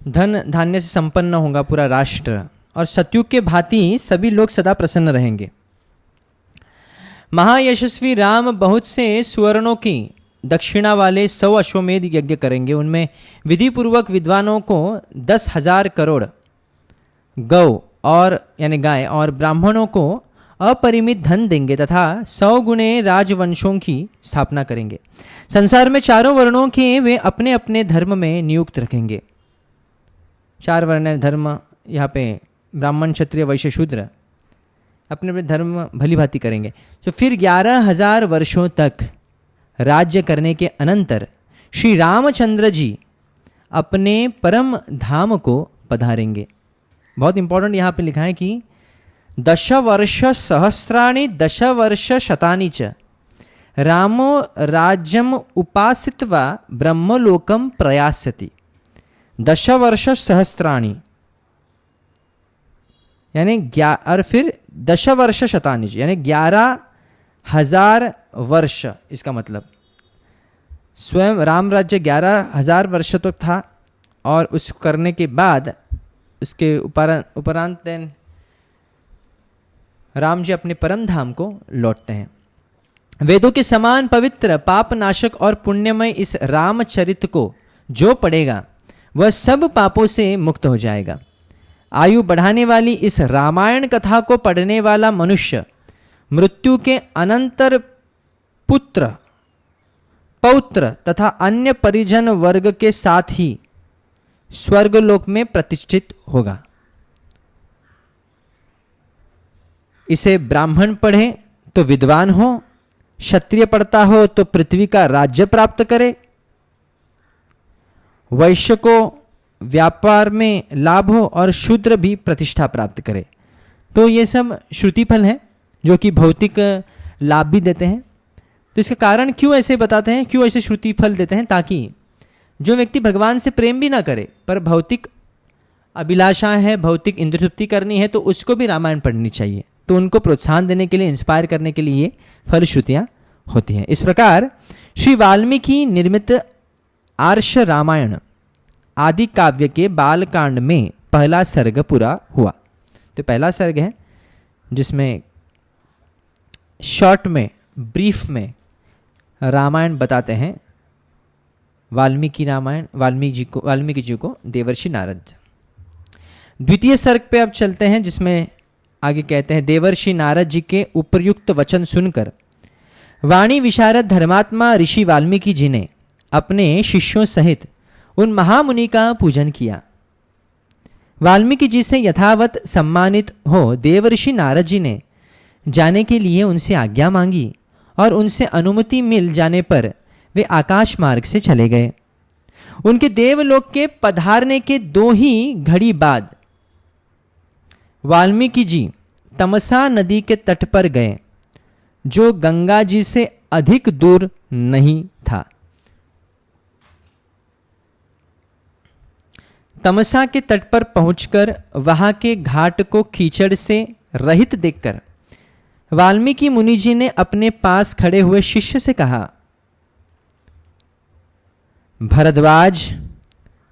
धन धान्य से संपन्न होगा पूरा राष्ट्र, और सतयुग के भांति सभी लोग सदा प्रसन्न रहेंगे। महायशस्वी राम बहुत से सुवर्णों की दक्षिणा वाले 100 अश्वमेध यज्ञ करेंगे। उनमें विधि पूर्वक विद्वानों को 10,000 करोड़ गौ और यानी गाय और ब्राह्मणों को अपरिमित धन देंगे तथा 100 गुणे राजवंशों की स्थापना करेंगे। संसार में चारों वर्णों के वे अपने अपने धर्म में नियुक्त रखेंगे। 4 वर्ण धर्म, यहाँ पे ब्राह्मण क्षत्रिय वैश्य शूद्र अपने अपने धर्म भली भांति करेंगे। तो फिर 11,000 वर्षों तक राज्य करने के अनंतर श्री रामचंद्र जी अपने परम धाम को पधारेंगे। बहुत इंपॉर्टेंट यहाँ पे लिखा है कि 10 वर्ष सहस्राणि 10 वर्ष शतानि च रामो राज्यम उपासित्वा ब्रह्मलोकम प्रयास्यति। 10 वर्ष सहस्राणि यानी और फिर 10 वर्ष शतानि यानी 11,000 वर्ष। इसका मतलब स्वयं राम राज्य 11,000 वर्ष तो था और उसको करने के बाद उसके उपरांत राम जी अपने परम धाम को लौटते हैं। वेदों के समान पवित्र पाप नाशक और पुण्यमय इस रामचरित को जो पढ़ेगा वह सब पापों से मुक्त हो जाएगा। आयु बढ़ाने वाली इस रामायण कथा को पढ़ने वाला मनुष्य मृत्यु के अनंतर पुत्र पौत्र तथा अन्य परिजन वर्ग के साथ ही स्वर्गलोक में प्रतिष्ठित होगा। इसे ब्राह्मण पढ़े तो विद्वान हो, क्षत्रिय पढ़ता हो तो पृथ्वी का राज्य प्राप्त करे, वैश्य को व्यापार में लाभ हो और शूद्र भी प्रतिष्ठा प्राप्त करे। तो ये सब श्रुति फल हैं जो कि भौतिक लाभ भी देते हैं। तो इसका कारण क्यों ऐसे बताते हैं, क्यों ऐसे श्रुति फल देते हैं? ताकि जो व्यक्ति भगवान से प्रेम भी ना करे पर भौतिक अभिलाषाएं है, भौतिक इंद्र तृप्ति करनी है, तो उसको भी रामायण पढ़नी चाहिए। तो उनको प्रोत्साहन देने के लिए, इंस्पायर करने के लिए ये फलश्रुतियाँ होती हैं। इस प्रकार श्री वाल्मीकि निर्मित आर्ष रामायण आदि काव्य के बालकांड में पहला सर्ग पूरा हुआ। तो पहला सर्ग है जिसमें शॉर्ट में, ब्रीफ में रामायण बताते हैं। वाल्मीकि रामायण वाल्मीकि जी को देवर्षि नारद। द्वितीय सर्ग पे अब चलते हैं जिसमें आगे कहते हैं, देवर्षि नारद जी के उपयुक्त वचन सुनकर वाणी विशारद धर्मात्मा ऋषि वाल्मीकि जी ने अपने शिष्यों सहित उन महामुनि का पूजन किया। वाल्मीकि जी से यथावत सम्मानित हो देवर्षि नारद जी ने जाने के लिए उनसे आज्ञा मांगी और उनसे अनुमति मिल जाने पर वे आकाश मार्ग से चले गए। उनके देवलोक के पधारने के 2 ही घड़ी बाद वाल्मीकि जी तमसा नदी के तट पर गए जो गंगा जी से अधिक दूर नहीं था। तमसा के तट पर पहुंचकर वहां के घाट को कीचड़ से रहित देखकर वाल्मीकि मुनि जी ने अपने पास खड़े हुए शिष्य से कहा, भरद्वाज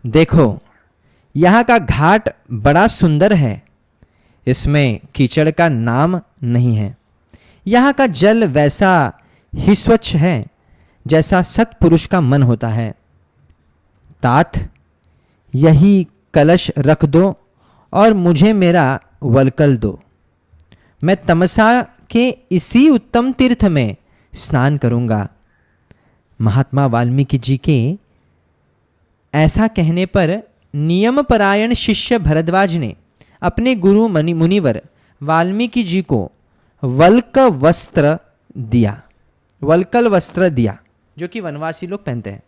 देखो, यहाँ का घाट बड़ा सुंदर है, इसमें कीचड़ का नाम नहीं है। यहाँ का जल वैसा ही स्वच्छ है जैसा सत्पुरुष का मन होता है। तात, यही कलश रख दो और मुझे मेरा वलकल दो। मैं तमसा के इसी उत्तम तीर्थ में स्नान करूंगा। महात्मा वाल्मीकि जी के ऐसा कहने पर नियमपरायण शिष्य भरद्वाज ने अपने गुरु मुनिवर वाल्मीकि जी को वल्क वस्त्र दिया, वल्कल वस्त्र दिया, जो कि वनवासी लोग पहनते हैं,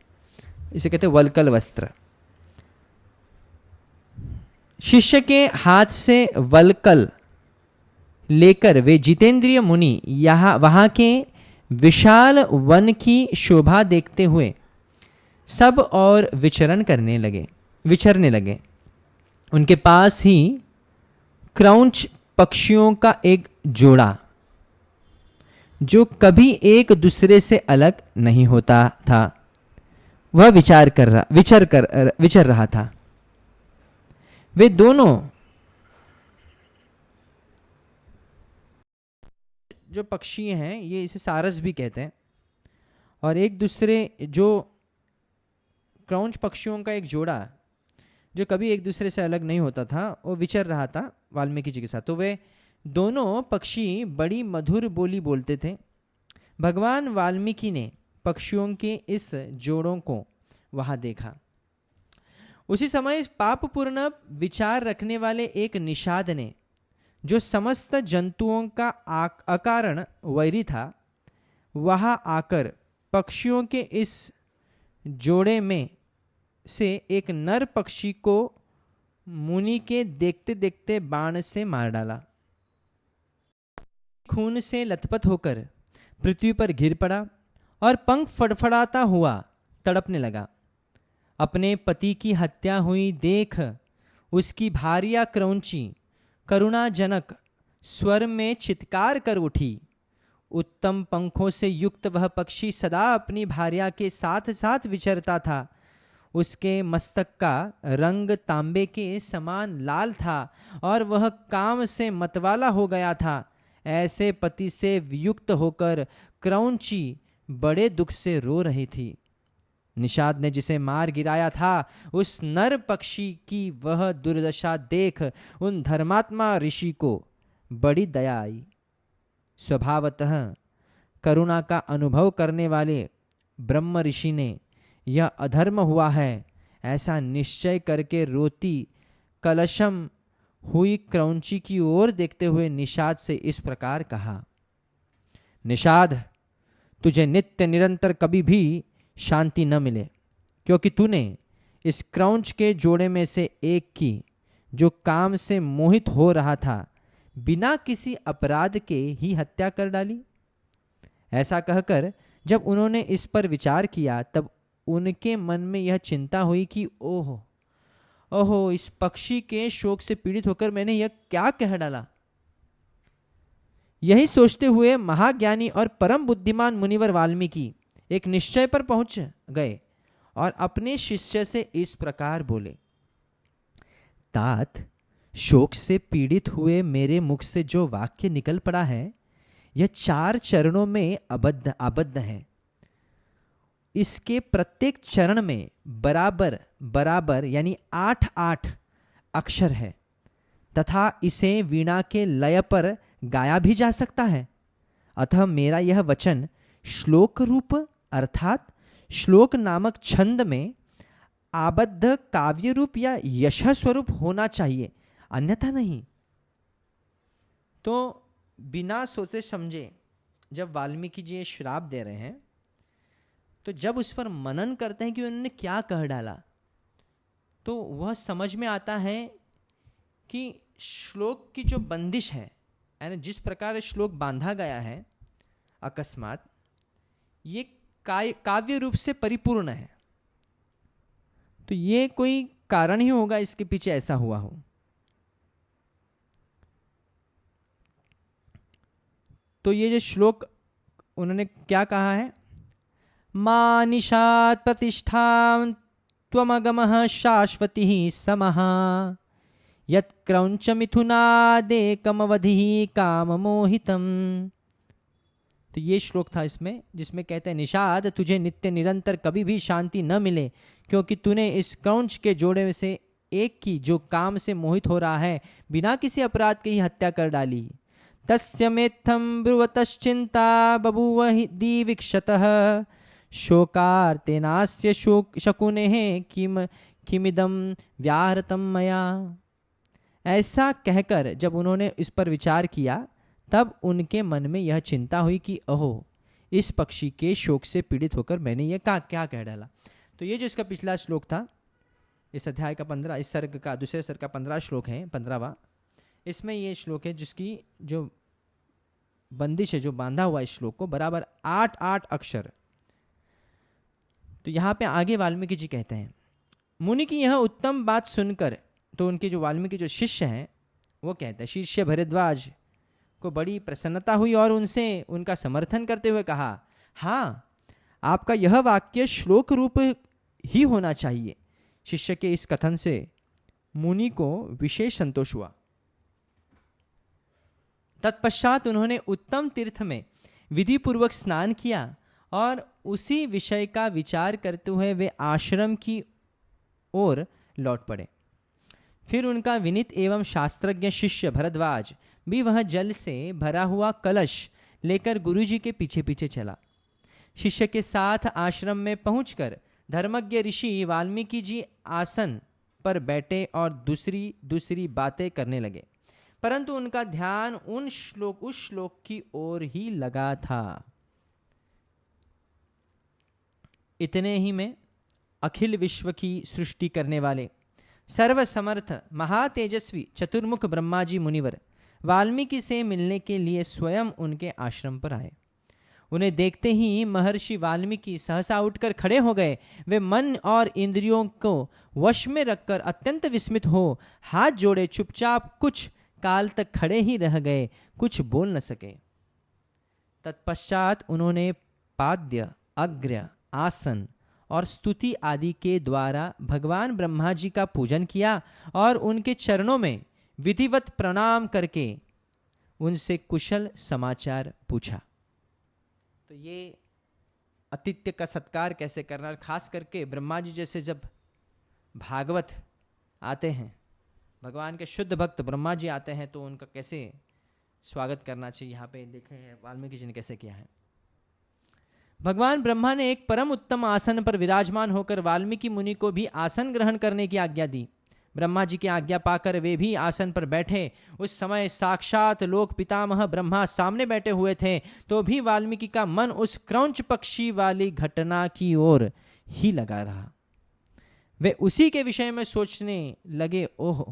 इसे कहते हैं वल्कल वस्त्र। शिष्य के हाथ से वल्कल लेकर वे जितेंद्रिय मुनि वहां के विशाल वन की शोभा देखते हुए सब और विचरने लगे। उनके पास ही क्रौंच पक्षियों का एक जोड़ा, जो कभी एक दूसरे से अलग नहीं होता था, वह विचर रहा था। वे दोनों जो पक्षी हैं, ये इसे सारस भी कहते हैं, और एक दूसरे जो क्रौंच पक्षियों का एक जोड़ा जो कभी एक दूसरे से अलग नहीं होता था, वो विचर रहा था वाल्मीकि जी के साथ। तो वे दोनों पक्षी बड़ी मधुर बोली बोलते थे। भगवान वाल्मीकि ने पक्षियों के इस जोड़ों को वहां देखा। उसी समय इस पापपूर्ण विचार रखने वाले एक निषाद ने, जो समस्त जंतुओं का अकारण वैरी था, वहां आकर पक्षियों के इस जोड़े में से एक नर पक्षी को मुनि के देखते देखते बाण से मार डाला। खून से लथपथ होकर पृथ्वी पर गिर पड़ा और पंख फड़फड़ाता हुआ तड़पने लगा। अपने पति की हत्या हुई देख उसकी भार्या क्रौंची करुणाजनक स्वर में चित्कार कर उठी। उत्तम पंखों से युक्त वह पक्षी सदा अपनी भार्या के साथ साथ विचरता था। उसके मस्तक का रंग तांबे के समान लाल था और वह काम से मतवाला हो गया था। ऐसे पति से वियुक्त होकर क्रौंची बड़े दुख से रो रही थी। निषाद ने जिसे मार गिराया था, उस नर पक्षी की वह दुर्दशा देख उन धर्मात्मा ऋषि को बड़ी दया आई। स्वभावतः करुणा का अनुभव करने वाले ब्रह्म ऋषि ने यह अधर्म हुआ है ऐसा निश्चय करके रोती कलशम हुई क्रौंची की ओर देखते हुए निषाद से इस प्रकार कहा, निषाद, तुझे नित्य निरंतर कभी भी शांति न मिले, क्योंकि तूने इस क्रौंच के जोड़े में से एक की, जो काम से मोहित हो रहा था, बिना किसी अपराध के ही हत्या कर डाली। ऐसा कहकर जब उन्होंने इस पर विचार किया, तब उनके मन में यह चिंता हुई कि ओहो ओहो, इस पक्षी के शोक से पीड़ित होकर मैंने यह क्या कह डाला। यही सोचते हुए महाज्ञानी और परम बुद्धिमान मुनिवर वाल्मीकि एक निश्चय पर पहुंच गए और अपने शिष्य से इस प्रकार बोले, तात, शोक से पीड़ित हुए मेरे मुख से जो वाक्य निकल पड़ा है, यह 4 चरणों में आबद्ध है। इसके प्रत्येक चरण में बराबर बराबर यानी 8-8 अक्षर है तथा इसे वीणा के लय पर गाया भी जा सकता है। अतः मेरा यह वचन श्लोक रूप अर्थात श्लोक नामक छंद में आबद्ध काव्य रूप या यश स्वरूप होना चाहिए, अन्यथा नहीं। तो बिना सोचे समझे जब वाल्मीकि जी ये श्राप दे रहे हैं, तो जब उस पर मनन करते हैं कि उन्होंने क्या कह डाला, तो वह समझ में आता है कि श्लोक की जो बंदिश है, यानी जिस प्रकार श्लोक बांधा गया है अकस्मात, ये काव्य रूप से परिपूर्ण है। तो ये कोई कारण ही होगा इसके पीछे ऐसा हुआ हो। तो ये जो श्लोक उन्होंने क्या कहा है, मा निषाद प्रतिष्ठां त्वमगमः शाश्वतिः समः यत् क्रौंच मिथुनादेकमवधिः काममोहितम्। तो ये श्लोक था इसमें, जिसमें कहते हैं, निषाद, तुझे नित्य निरंतर कभी भी शांति न मिले, क्योंकि तूने इस क्रौंच के जोड़े में से एक की जो काम से मोहित हो रहा है, बिना किसी अपराध के ही हत्या कर डाली। तस्य मेत्थम ब्रुवतश्चिंता बभूव दिवीक्षतः शोकार्तेनास्य शकुनेः किमिदं व्याहृतं मया। ऐसा कहकर जब उन्होंने इस पर विचार किया, तब उनके मन में यह चिंता हुई कि ओहो, इस पक्षी के शोक से पीड़ित होकर मैंने यह क्या कह डाला। तो ये जो इसका पिछला श्लोक था, इस अध्याय का 15, इस सर्ग का दूसरे सर्ग का 15 श्लोक है, 15वां, इसमें ये श्लोक है जिसकी जो बंदिश है, जो बांधा हुआ इस श्लोक को, बराबर 8 अक्षर। तो यहाँ पे आगे वाल्मीकि जी कहते हैं, मुनि की यह उत्तम बात सुनकर, तो उनके जो वाल्मीकि जो शिष्य हैं वो कहते हैं, शिष्य भरद्वाज को बड़ी प्रसन्नता हुई और उनसे उनका समर्थन करते हुए कहा, हाँ, आपका यह वाक्य श्लोक रूप ही होना चाहिए। शिष्य के इस कथन से मुनि को विशेष संतोष हुआ। तत्पश्चात उन्होंने उत्तम तीर्थ में विधि पूर्वक स्नान किया और उसी विषय का विचार करते हुए वे आश्रम की ओर लौट पड़े। फिर उनका विनीत एवं शास्त्रज्ञ शिष्य भरद्वाज भी वह जल से भरा हुआ कलश लेकर गुरुजी के पीछे पीछे चला। शिष्य के साथ आश्रम में पहुंचकर धर्मज्ञ ऋषि वाल्मीकि जी आसन पर बैठे और दूसरी बातें करने लगे, परंतु उनका ध्यान उस श्लोक की ओर ही लगा था। इतने ही में अखिल विश्व की सृष्टि करने वाले सर्वसमर्थ महातेजस्वी चतुर्मुख ब्रह्मा जी मुनिवर वाल्मीकि से मिलने के लिए स्वयं उनके आश्रम पर आए। उन्हें देखते ही महर्षि वाल्मीकि सहसा उठकर खड़े हो गए। वे मन और इंद्रियों को वश में रखकर अत्यंत विस्मित हो हाथ जोड़े चुपचाप कुछ काल तक खड़े ही रह गए, कुछ बोल न सके। तत्पश्चात उन्होंने पाद्य, अग्र्य, आसन और स्तुति आदि के द्वारा भगवान ब्रह्मा जी का पूजन किया और उनके चरणों में विधिवत प्रणाम करके उनसे कुशल समाचार पूछा। तो ये आतिथ्य का सत्कार कैसे करना, और खास करके ब्रह्मा जी जैसे जब भागवत आते हैं, भगवान के शुद्ध भक्त ब्रह्मा जी आते हैं, तो उनका कैसे स्वागत करना चाहिए, यहाँ पे देखें वाल्मीकि जी ने कैसे किया है। भगवान ब्रह्मा ने एक परम उत्तम आसन पर विराजमान होकर वाल्मीकि मुनि को भी आसन ग्रहण करने की आज्ञा दी। ब्रह्मा जी की आज्ञा पाकर वे भी आसन पर बैठे। उस समय साक्षात लोक पितामह ब्रह्मा सामने बैठे हुए थे, तो भी वाल्मीकि का मन उस क्रौंच पक्षी वाली घटना की ओर ही लगा रहा। वे उसी के विषय में सोचने लगे, ओह,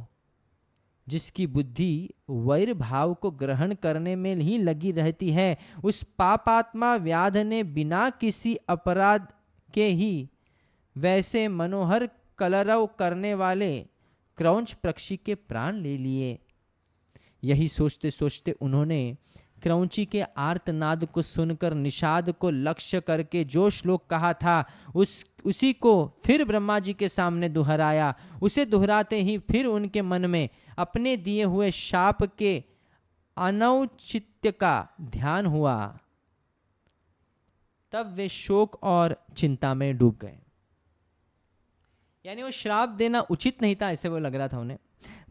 जिसकी बुद्धि वैर भाव को ग्रहण करने में ही लगी रहती है, उस पापात्मा व्याध ने बिना किसी अपराध के ही वैसे मनोहर कलरव करने वाले क्रौंच पक्षी के प्राण ले लिए। यही सोचते सोचते उन्होंने क्रौंची के आर्तनाद को सुनकर निषाद को लक्ष्य करके जो श्लोक कहा था उसी को फिर ब्रह्मा जी के सामने दोहराया। उसे दोहराते ही फिर उनके मन में अपने दिए हुए शाप के अनौचित्य का ध्यान हुआ। तब वे शोक और चिंता में डूब गए। यानी वो श्राप देना उचित नहीं था, ऐसे वो लग रहा था उन्हें।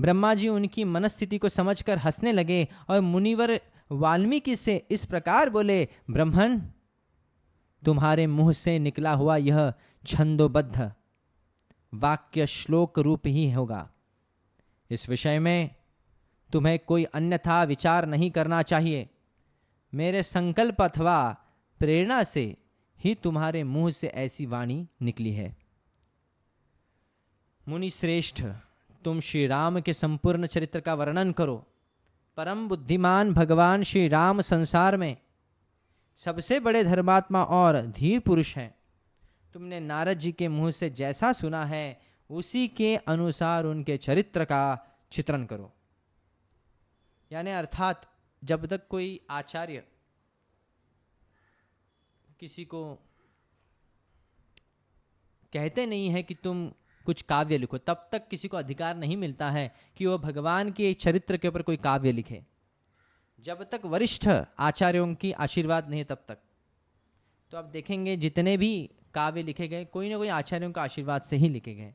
ब्रह्मा जी उनकी मनस्थिति को समझकर हंसने लगे और मुनिवर वाल्मीकि से इस प्रकार बोले, ब्रह्मन, तुम्हारे मुंह से निकला हुआ यह छंदोबद्ध वाक्य श्लोक रूप ही होगा। इस विषय में तुम्हें कोई अन्यथा विचार नहीं करना चाहिए। मेरे संकल्प अथवा प्रेरणा से ही तुम्हारे मुंह से ऐसी वाणी निकली है। मुनि श्रेष्ठ, तुम श्री राम के संपूर्ण चरित्र का वर्णन करो। परम बुद्धिमान भगवान श्री राम संसार में सबसे बड़े धर्मात्मा और धीर पुरुष हैं। तुमने नारद जी के मुंह से जैसा सुना है उसी के अनुसार उनके चरित्र का चित्रण करो। यानी अर्थात जब तक कोई आचार्य किसी को कहते नहीं है कि तुम कुछ काव्य लिखो, तब तक किसी को अधिकार नहीं मिलता है कि वह भगवान के चरित्र के ऊपर कोई काव्य लिखे। जब तक वरिष्ठ आचार्यों की आशीर्वाद नहीं तब तक। तो आप देखेंगे जितने भी काव्य लिखे गए कोई ना कोई आचार्यों का आशीर्वाद से ही लिखे गए।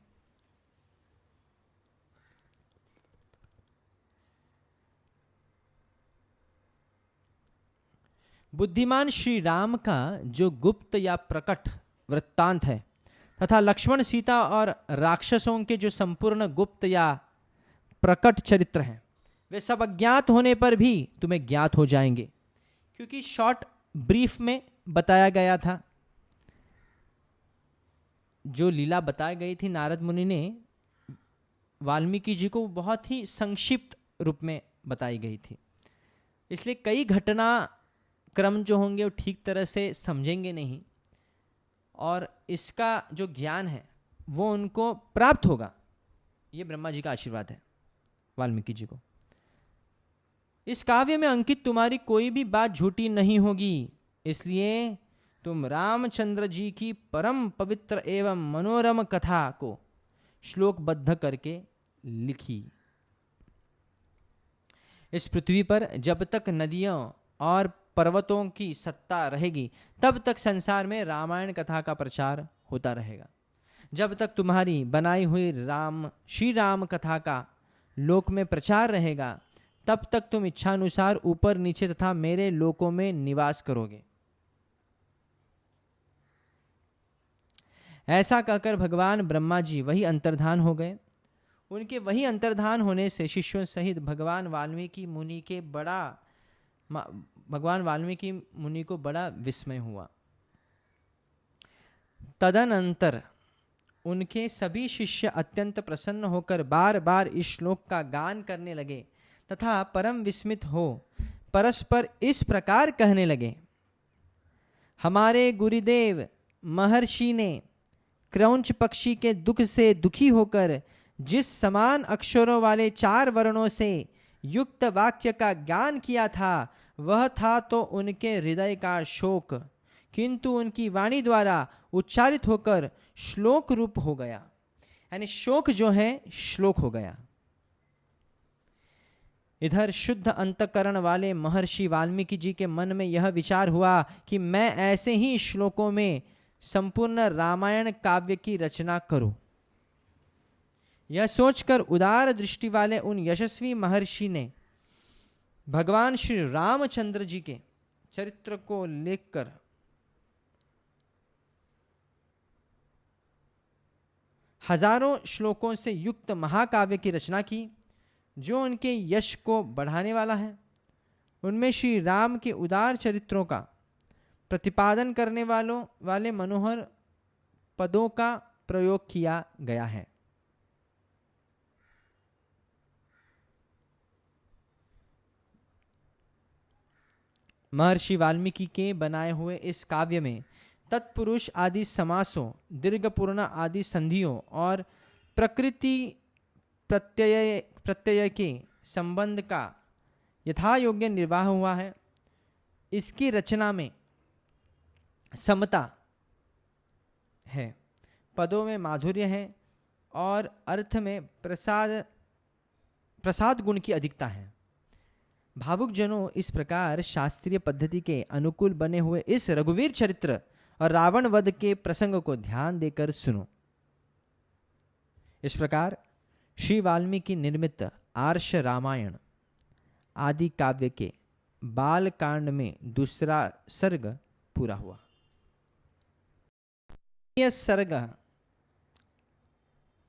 बुद्धिमान श्री राम का जो गुप्त या प्रकट वृत्तांत है तथा लक्ष्मण, सीता और राक्षसों के जो संपूर्ण गुप्त या प्रकट चरित्र हैं, वे सब अज्ञात होने पर भी तुम्हें ज्ञात हो जाएंगे, क्योंकि शॉर्ट ब्रीफ में बताया गया था। जो लीला बताई गई थी नारद मुनि ने वाल्मीकि जी को, बहुत ही संक्षिप्त रूप में बताई गई थी, इसलिए कई घटना क्रम जो होंगे वो ठीक तरह से समझेंगे नहीं, और इसका जो ज्ञान है वो उनको प्राप्त होगा। ये ब्रह्मा जी का आशीर्वाद है वाल्मीकि जी को। इस काव्य में अंकित तुम्हारी कोई भी बात झूठी नहीं होगी, इसलिए तुम रामचंद्र जी की परम पवित्र एवं मनोरम कथा को श्लोकबद्ध करके लिखी। इस पृथ्वी पर जब तक नदियों और पर्वतों की सत्ता रहेगी, तब तक संसार में रामायण कथा का प्रचार होता रहेगा। जब तक तुम्हारी बनाई हुई श्री राम कथा का लोक में प्रचार रहेगा, तब तक तुम इच्छानुसार ऊपर नीचे तथा मेरे लोकों में निवास करोगे। ऐसा कहकर भगवान ब्रह्मा जी वही अंतर्धान हो गए। उनके वही अंतर्धान होने से शिष्यों सहित भगवान वाल्मीकि मुनि को बड़ा विस्मय हुआ। तदनंतर उनके सभी शिष्य अत्यंत प्रसन्न होकर बार बार इस श्लोक का गान करने लगे तथा परम विस्मित हो परस्पर इस प्रकार कहने लगे। हमारे गुरुदेव महर्षि ने क्रौंच पक्षी के दुख से दुखी होकर जिस समान अक्षरों वाले 4 वर्णों से युक्त वाक्य का ज्ञान किया था, वह था तो उनके हृदय का शोक, किंतु उनकी वाणी द्वारा उच्चारित होकर श्लोक रूप हो गया। यानी शोक जो है श्लोक हो गया। इधर शुद्ध अंतकरण वाले महर्षि वाल्मीकि जी के मन में यह विचार हुआ कि मैं ऐसे ही श्लोकों में संपूर्ण रामायण काव्य की रचना करूं। यह सोचकर उदार दृष्टि वाले उन यशस्वी महर्षि ने भगवान श्री रामचंद्र जी के चरित्र को लेकर हजारों श्लोकों से युक्त महाकाव्य की रचना की, जो उनके यश को बढ़ाने वाला है। उनमें श्री राम के उदार चरित्रों का प्रतिपादन करने वाले मनोहर पदों का प्रयोग किया गया है। महर्षि वाल्मीकि के बनाए हुए इस काव्य में तत्पुरुष आदि समासों, दीर्घपूर्ण आदि संधियों और प्रकृति प्रत्यय के संबंध का यथा योग्य निर्वाह हुआ है। इसकी रचना में समता है, पदों में माधुर्य है और अर्थ में प्रसाद गुण की अधिकता है। भावुक जनों, इस प्रकार शास्त्रीय पद्धति के अनुकूल बने हुए इस रघुवीर चरित्र और रावण वध के प्रसंग को ध्यान देकर सुनो। इस प्रकार श्री वाल्मीकि निर्मित आर्ष रामायण आदि काव्य के बाल कांड में दूसरा सर्ग पूरा हुआ। यह सर्ग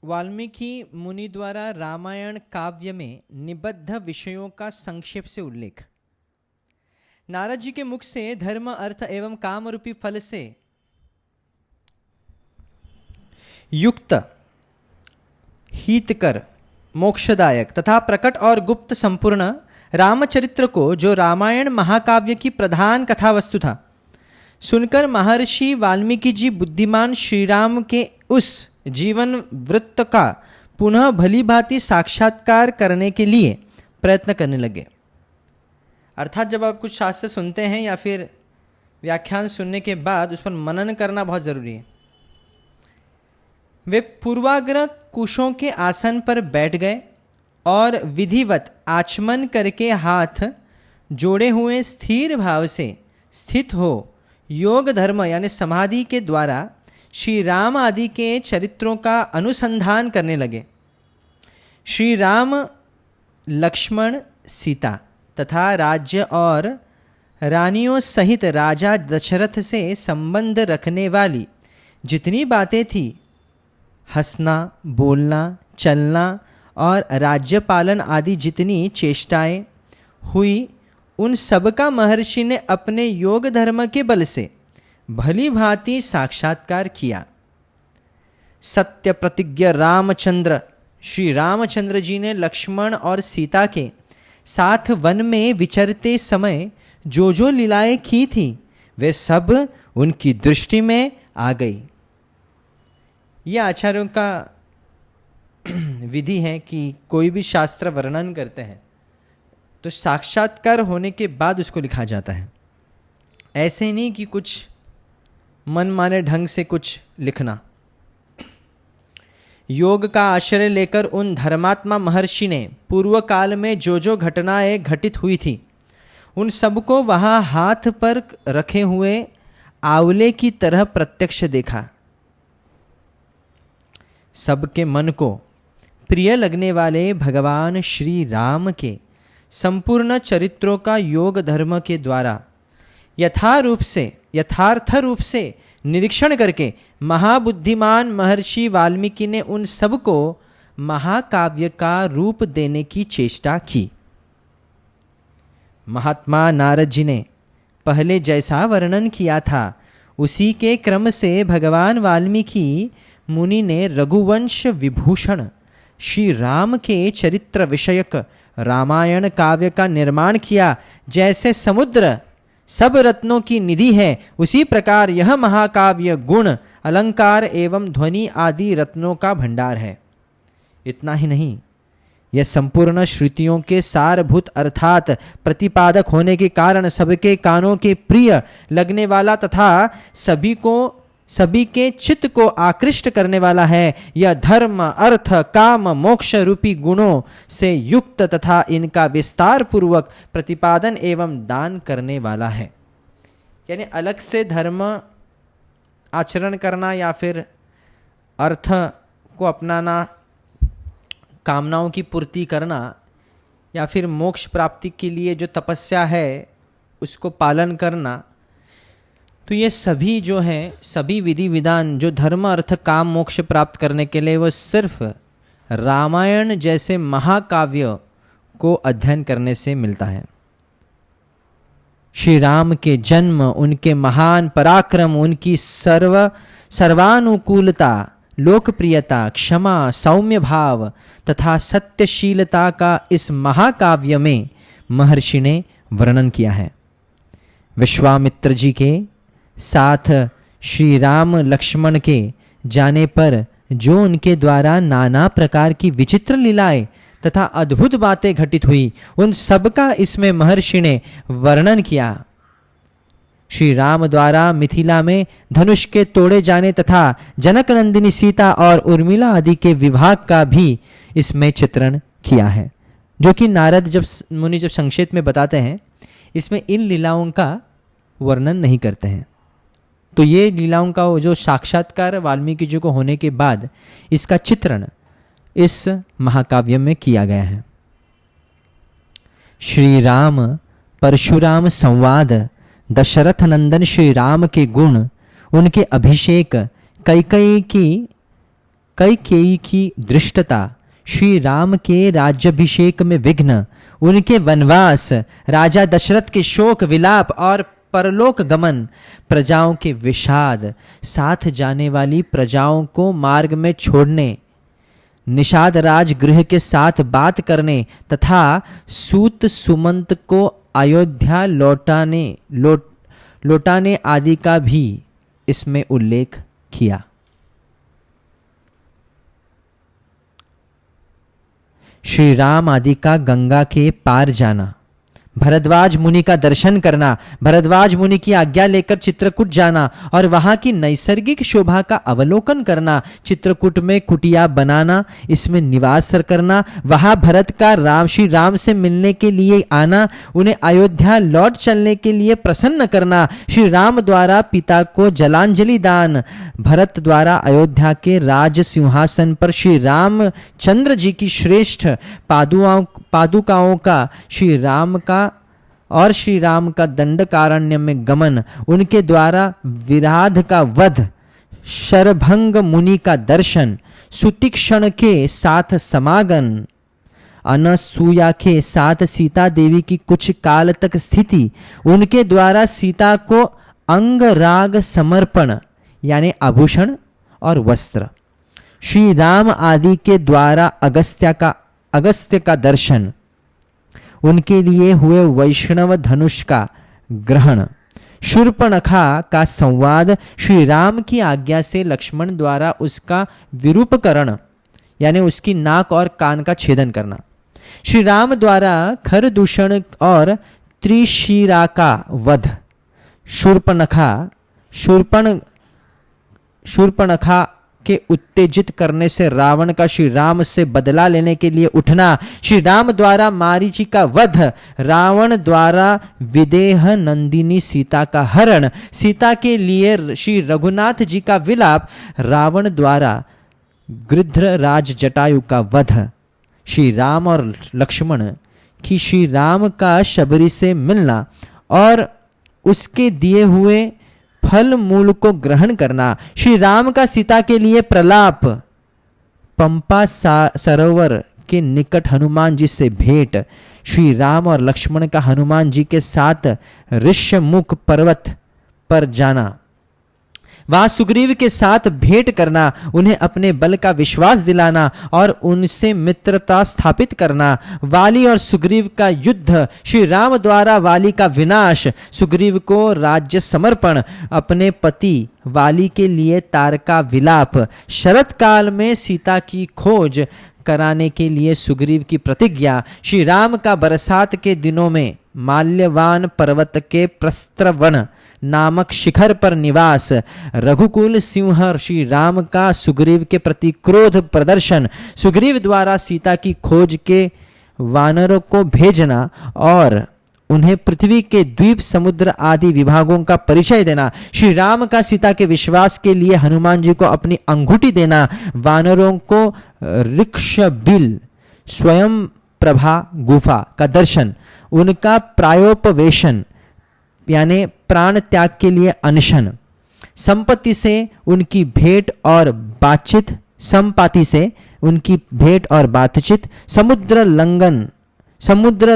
वाल्मीकि मुनि द्वारा रामायण काव्य में निबद्ध विषयों का संक्षेप से उल्लेख। नारद जी के मुख से धर्म, अर्थ एवं काम रूपी फल से युक्त, हितकर, मोक्षदायक तथा प्रकट और गुप्त संपूर्ण रामचरित्र को, जो रामायण महाकाव्य की प्रधान कथा वस्तु था, सुनकर महर्षि वाल्मीकि जी बुद्धिमान श्रीराम के उस जीवन वृत्त का पुनः भली भांति साक्षात्कार करने के लिए प्रयत्न करने लगे। अर्थात जब आप कुछ शास्त्र सुनते हैं या फिर व्याख्यान सुनने के बाद उस पर मनन करना बहुत जरूरी है। वे पूर्वाग्रह कुशों के आसन पर बैठ गए और विधिवत आचमन करके हाथ जोड़े हुए स्थिर भाव से स्थित हो योग धर्म यानी समाधि के द्वारा श्री राम आदि के चरित्रों का अनुसंधान करने लगे। श्री राम, लक्ष्मण, सीता तथा राज्य और रानियों सहित राजा दशरथ से संबंध रखने वाली जितनी बातें थी, हंसना, बोलना, चलना और राज्य पालन आदि जितनी चेष्टाएं हुई, उन सब का महर्षि ने अपने योग धर्म के बल से भली भांति साक्षात्कार किया। सत्य प्रतिज्ञ रामचंद्र, श्री रामचंद्र जी ने लक्ष्मण और सीता के साथ वन में विचरते समय जो जो लीलाएं की थी, वे सब उनकी दृष्टि में आ गई। यह आचार्यों का विधि है कि कोई भी शास्त्र वर्णन करते हैं तो साक्षात्कार होने के बाद उसको लिखा जाता है। ऐसे नहीं कि कुछ मनमाने ढंग से कुछ लिखना। योग का आश्रय लेकर उन धर्मात्मा महर्षि ने पूर्व काल में जो जो घटनाएं घटित हुई थी, उन सबको वहां हाथ पर रखे हुए आंवले की तरह प्रत्यक्ष देखा। सबके मन को प्रिय लगने वाले भगवान श्री राम के संपूर्ण चरित्रों का योग धर्म के द्वारा यथार्थ रूप से निरीक्षण करके महाबुद्धिमान महर्षि वाल्मीकि ने उन सबको महाकाव्य का रूप देने की चेष्टा की। महात्मा नारद जी ने पहले जैसा वर्णन किया था, उसी के क्रम से भगवान वाल्मीकि मुनि ने रघुवंश विभूषण श्री राम के चरित्र विषयक रामायण काव्य का निर्माण किया। जैसे समुद्र सब रत्नों की निधि है, उसी प्रकार यह महाकाव्य गुण, अलंकार एवं ध्वनि आदि रत्नों का भंडार है। इतना ही नहीं, यह संपूर्ण श्रुतियों के सारभूत अर्थात प्रतिपादक होने के कारण सबके कानों के प्रिय लगने वाला तथा सभी के चित्त को आकृष्ट करने वाला है। यह धर्म, अर्थ, काम, मोक्ष रूपी गुणों से युक्त तथा इनका विस्तार पूर्वक प्रतिपादन एवं दान करने वाला है। यानी अलग से धर्म आचरण करना या फिर अर्थ को अपनाना, कामनाओं की पूर्ति करना या फिर मोक्ष प्राप्ति के लिए जो तपस्या है उसको पालन करना, तो ये सभी जो हैं, सभी विधि विधान जो धर्म, अर्थ, काम, मोक्ष प्राप्त करने के लिए, वो सिर्फ रामायण जैसे महाकाव्य को अध्ययन करने से मिलता है। श्री राम के जन्म, उनके महान पराक्रम, उनकी सर्वानुकूलता, लोकप्रियता, क्षमा, सौम्य भाव तथा सत्यशीलता का इस महाकाव्य में महर्षि ने वर्णन किया है। विश्वामित्र जी के साथ श्री राम लक्ष्मण के जाने पर जो उनके द्वारा नाना प्रकार की विचित्र लीलाएं तथा अद्भुत बातें घटित हुई, उन सब का इसमें महर्षि ने वर्णन किया। श्री राम द्वारा मिथिला में धनुष के तोड़े जाने तथा जनक नंदिनी सीता और उर्मिला आदि के विवाह का भी इसमें चित्रण किया है, जो कि नारद मुनि जब संक्षेप में बताते हैं, इसमें इन लीलाओं का वर्णन नहीं करते हैं। तो ये लीलाओं का जो साक्षात्कार वाल्मीकि जी को होने के बाद इसका चित्रण इस महाकाव्य में किया गया है। श्री राम परशुराम संवाद, दशरथ नंदन श्री राम के गुण, उनके अभिषेक, कैकेयी की दृष्टता, श्री राम के राज्याभिषेक में विघ्न, उनके वनवास, राजा दशरथ के शोक विलाप और परलोक गमन, प्रजाओं के विषाद, साथ जाने वाली प्रजाओं को मार्ग में छोड़ने, निषाद राजगृह के साथ बात करने तथा सूत सुमंत को अयोध्या लौटाने आदि का भी इसमें उल्लेख किया। श्री राम आदि का गंगा के पार जाना, भरद्वाज मुनि का दर्शन करना, भरद्वाज मुनि की आज्ञा लेकर चित्रकूट जाना और वहां की नैसर्गिक शोभा का अवलोकन करना, चित्रकूट में कुटिया बनाना, इसमें निवास करना, वहां भरत का श्री राम से मिलने के लिए आना, उन्हें अयोध्या लौट चलने के लिए प्रसन्न करना, श्री राम द्वारा पिता को जलांजलि दान, भरत द्वारा अयोध्या के राज सिंहासन पर श्री रामचंद्र जी की श्रेष्ठ पादुकाओं का श्री राम का और श्री राम का दंडकारण्य में गमन, उनके द्वारा विराध का वध, शरभंग मुनि का दर्शन, सुतीक्षण के साथ समागम, अनसूया के साथ सीता देवी की कुछ काल तक स्थिति, उनके द्वारा सीता को अंग राग समर्पण यानी आभूषण और वस्त्र, श्री राम आदि के द्वारा अगस्त्य का दर्शन, उनके लिए हुए वैष्णव धनुष का ग्रहण, शूर्पणखा का संवाद, श्री राम की आज्ञा से लक्ष्मण द्वारा उसका विरूपकरण यानी उसकी नाक और कान का छेदन करना, श्री राम द्वारा खरदूषण और त्रिशिरा का वध, शूर्पणखा के उत्तेजित करने से रावण का श्री राम से बदला लेने के लिए उठना, श्री राम द्वारा मारीची का वध, रावण द्वारा विदेह नंदिनी सीता का हरण, सीता के लिए श्री रघुनाथ जी का विलाप, रावण द्वारा गृध्रराज जटायु का वध, श्री राम और लक्ष्मण की श्री राम का शबरी से मिलना और उसके दिए हुए फल मूल को ग्रहण करना, श्री राम का सीता के लिए प्रलाप, पंपा सरोवर के निकट हनुमान जी से भेंट, श्री राम और लक्ष्मण का हनुमान जी के साथ ऋष्यमुख पर्वत पर जाना, वहां सुग्रीव के साथ भेंट करना, उन्हें अपने बल का विश्वास दिलाना और उनसे मित्रता स्थापित करना, वाली और सुग्रीव का युद्ध, श्री राम द्वारा वाली का विनाश, सुग्रीव को राज्य समर्पण, अपने पति वाली के लिए तारका विलाप, शरत काल में सीता की खोज कराने के लिए सुग्रीव की प्रतिज्ञा, श्री राम का बरसात के दिनों में माल्यवान पर्वत के प्रस्त्रवण नामक शिखर पर निवास, रघुकुल सिंह श्री राम का सुग्रीव के प्रति क्रोध प्रदर्शन, सुग्रीव द्वारा सीता की खोज के वानरों को भेजना और उन्हें पृथ्वी के द्वीप समुद्र आदि विभागों का परिचय देना, श्री राम का सीता के विश्वास के लिए हनुमान जी को अपनी अंगूठी देना, वानरों को ऋक्षबिल स्वयं प्रभा गुफा का दर्शन, उनका प्रायोपवेशन यानी प्राण त्याग के लिए अनशन, संपत्ति से उनकी भेंट और बातचीत, संपाति से उनकी भेंट और बातचीत, समुद्र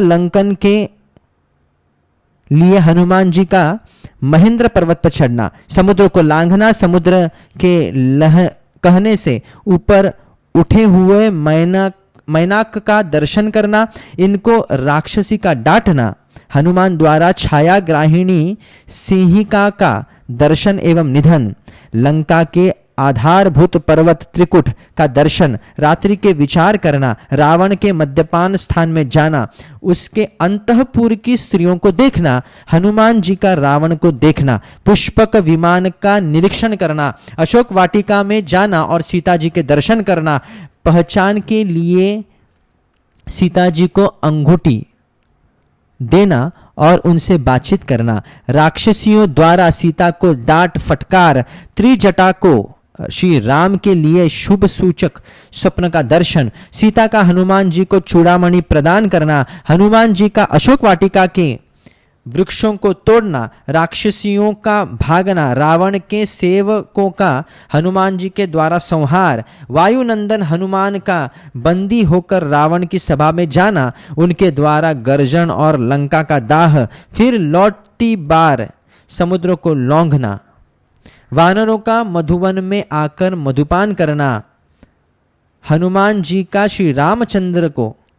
लंकन के लिए हनुमान जी का महेंद्र पर्वत पर चढ़ना, समुद्र को लांघना, समुद्र के कहने से ऊपर उठे हुए मैनाक का दर्शन करना, इनको राक्षसी का डांटना, हनुमान द्वारा छाया ग्राहिणी सिंहिका का दर्शन एवं निधन, लंका के आधारभूत पर्वत त्रिकुट का दर्शन, रात्रि के विचार करना, रावण के मद्यपान स्थान में जाना, उसके अंतःपुर की स्त्रियों को देखना, हनुमान जी का रावण को देखना, पुष्पक विमान का निरीक्षण करना, अशोक वाटिका में जाना और सीता जी के दर्शन करना, पहचान के लिए सीता जी को अंगूठी देना और उनसे बातचीत करना, राक्षसियों द्वारा सीता को डांट फटकार, त्रिजटा को श्री राम के लिए शुभ सूचक स्वप्न का दर्शन, सीता का हनुमान जी को चूड़ामणि प्रदान करना, हनुमान जी का अशोक वाटिका के वृक्षों को तोड़ना, राक्षसियों का भागना, रावण के सेवकों का हनुमान जी के द्वारा संहार, वायुनंदन हनुमान का बंदी होकर रावण की सभा में जाना, उनके द्वारा गर्जन और लंका का दाह, फिर लौटी बार समुद्र को लौंघना, वानरों का मधुवन में आकर मधुपान करना, हनुमान जी का श्री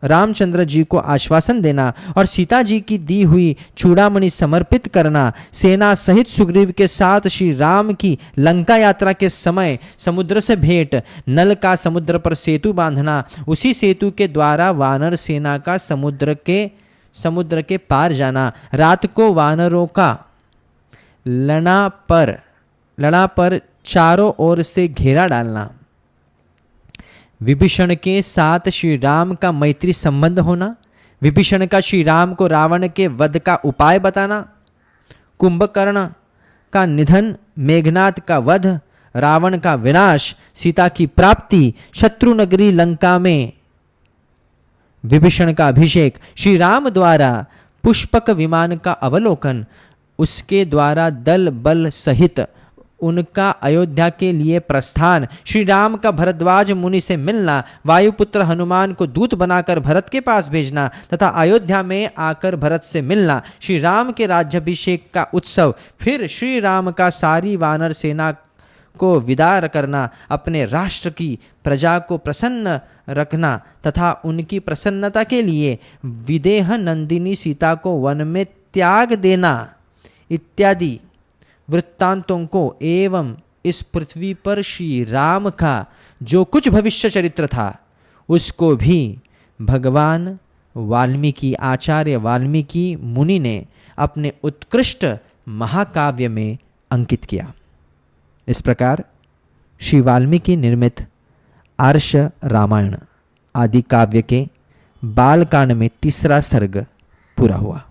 रामचंद्र जी को आश्वासन देना और सीता जी की दी हुई चूड़ामणि समर्पित करना, सेना सहित सुग्रीव के साथ श्री राम की लंका यात्रा के समय समुद्र से भेंट, नल का समुद्र पर सेतु बांधना, उसी सेतु के द्वारा वानर सेना का समुद्र के पार जाना, रात को वानरों का लड़ा पर चारों ओर से घेरा डालना, विभीषण के साथ श्री राम का मैत्री संबंध होना, विभीषण का श्री राम को रावण के वध का उपाय बताना, कुंभकर्ण का निधन, मेघनाद का वध, रावण का विनाश, सीता की प्राप्ति, शत्रु नगरी लंका में विभीषण का अभिषेक, श्री राम द्वारा पुष्पक विमान का अवलोकन, उसके द्वारा दल बल सहित उनका अयोध्या के लिए प्रस्थान, श्री राम का भरद्वाज मुनि से मिलना, वायुपुत्र हनुमान को दूत बनाकर भरत के पास भेजना तथा अयोध्या में आकर भरत से मिलना, श्री राम के राज्याभिषेक का उत्सव, फिर श्री राम का सारी वानर सेना को विदा करना, अपने राष्ट्र की प्रजा को प्रसन्न रखना तथा उनकी प्रसन्नता के लिए विदेह नंदिनी सीता को वन में त्याग देना इत्यादि वृत्तांतों को एवं इस पृथ्वी पर श्री राम का जो कुछ भविष्य चरित्र था उसको भी भगवान वाल्मीकि, आचार्य वाल्मीकि मुनि ने अपने उत्कृष्ट महाकाव्य में अंकित किया। इस प्रकार श्री वाल्मीकि निर्मित आर्ष रामायण आदि काव्य के बालकांड में तीसरा सर्ग पूरा हुआ।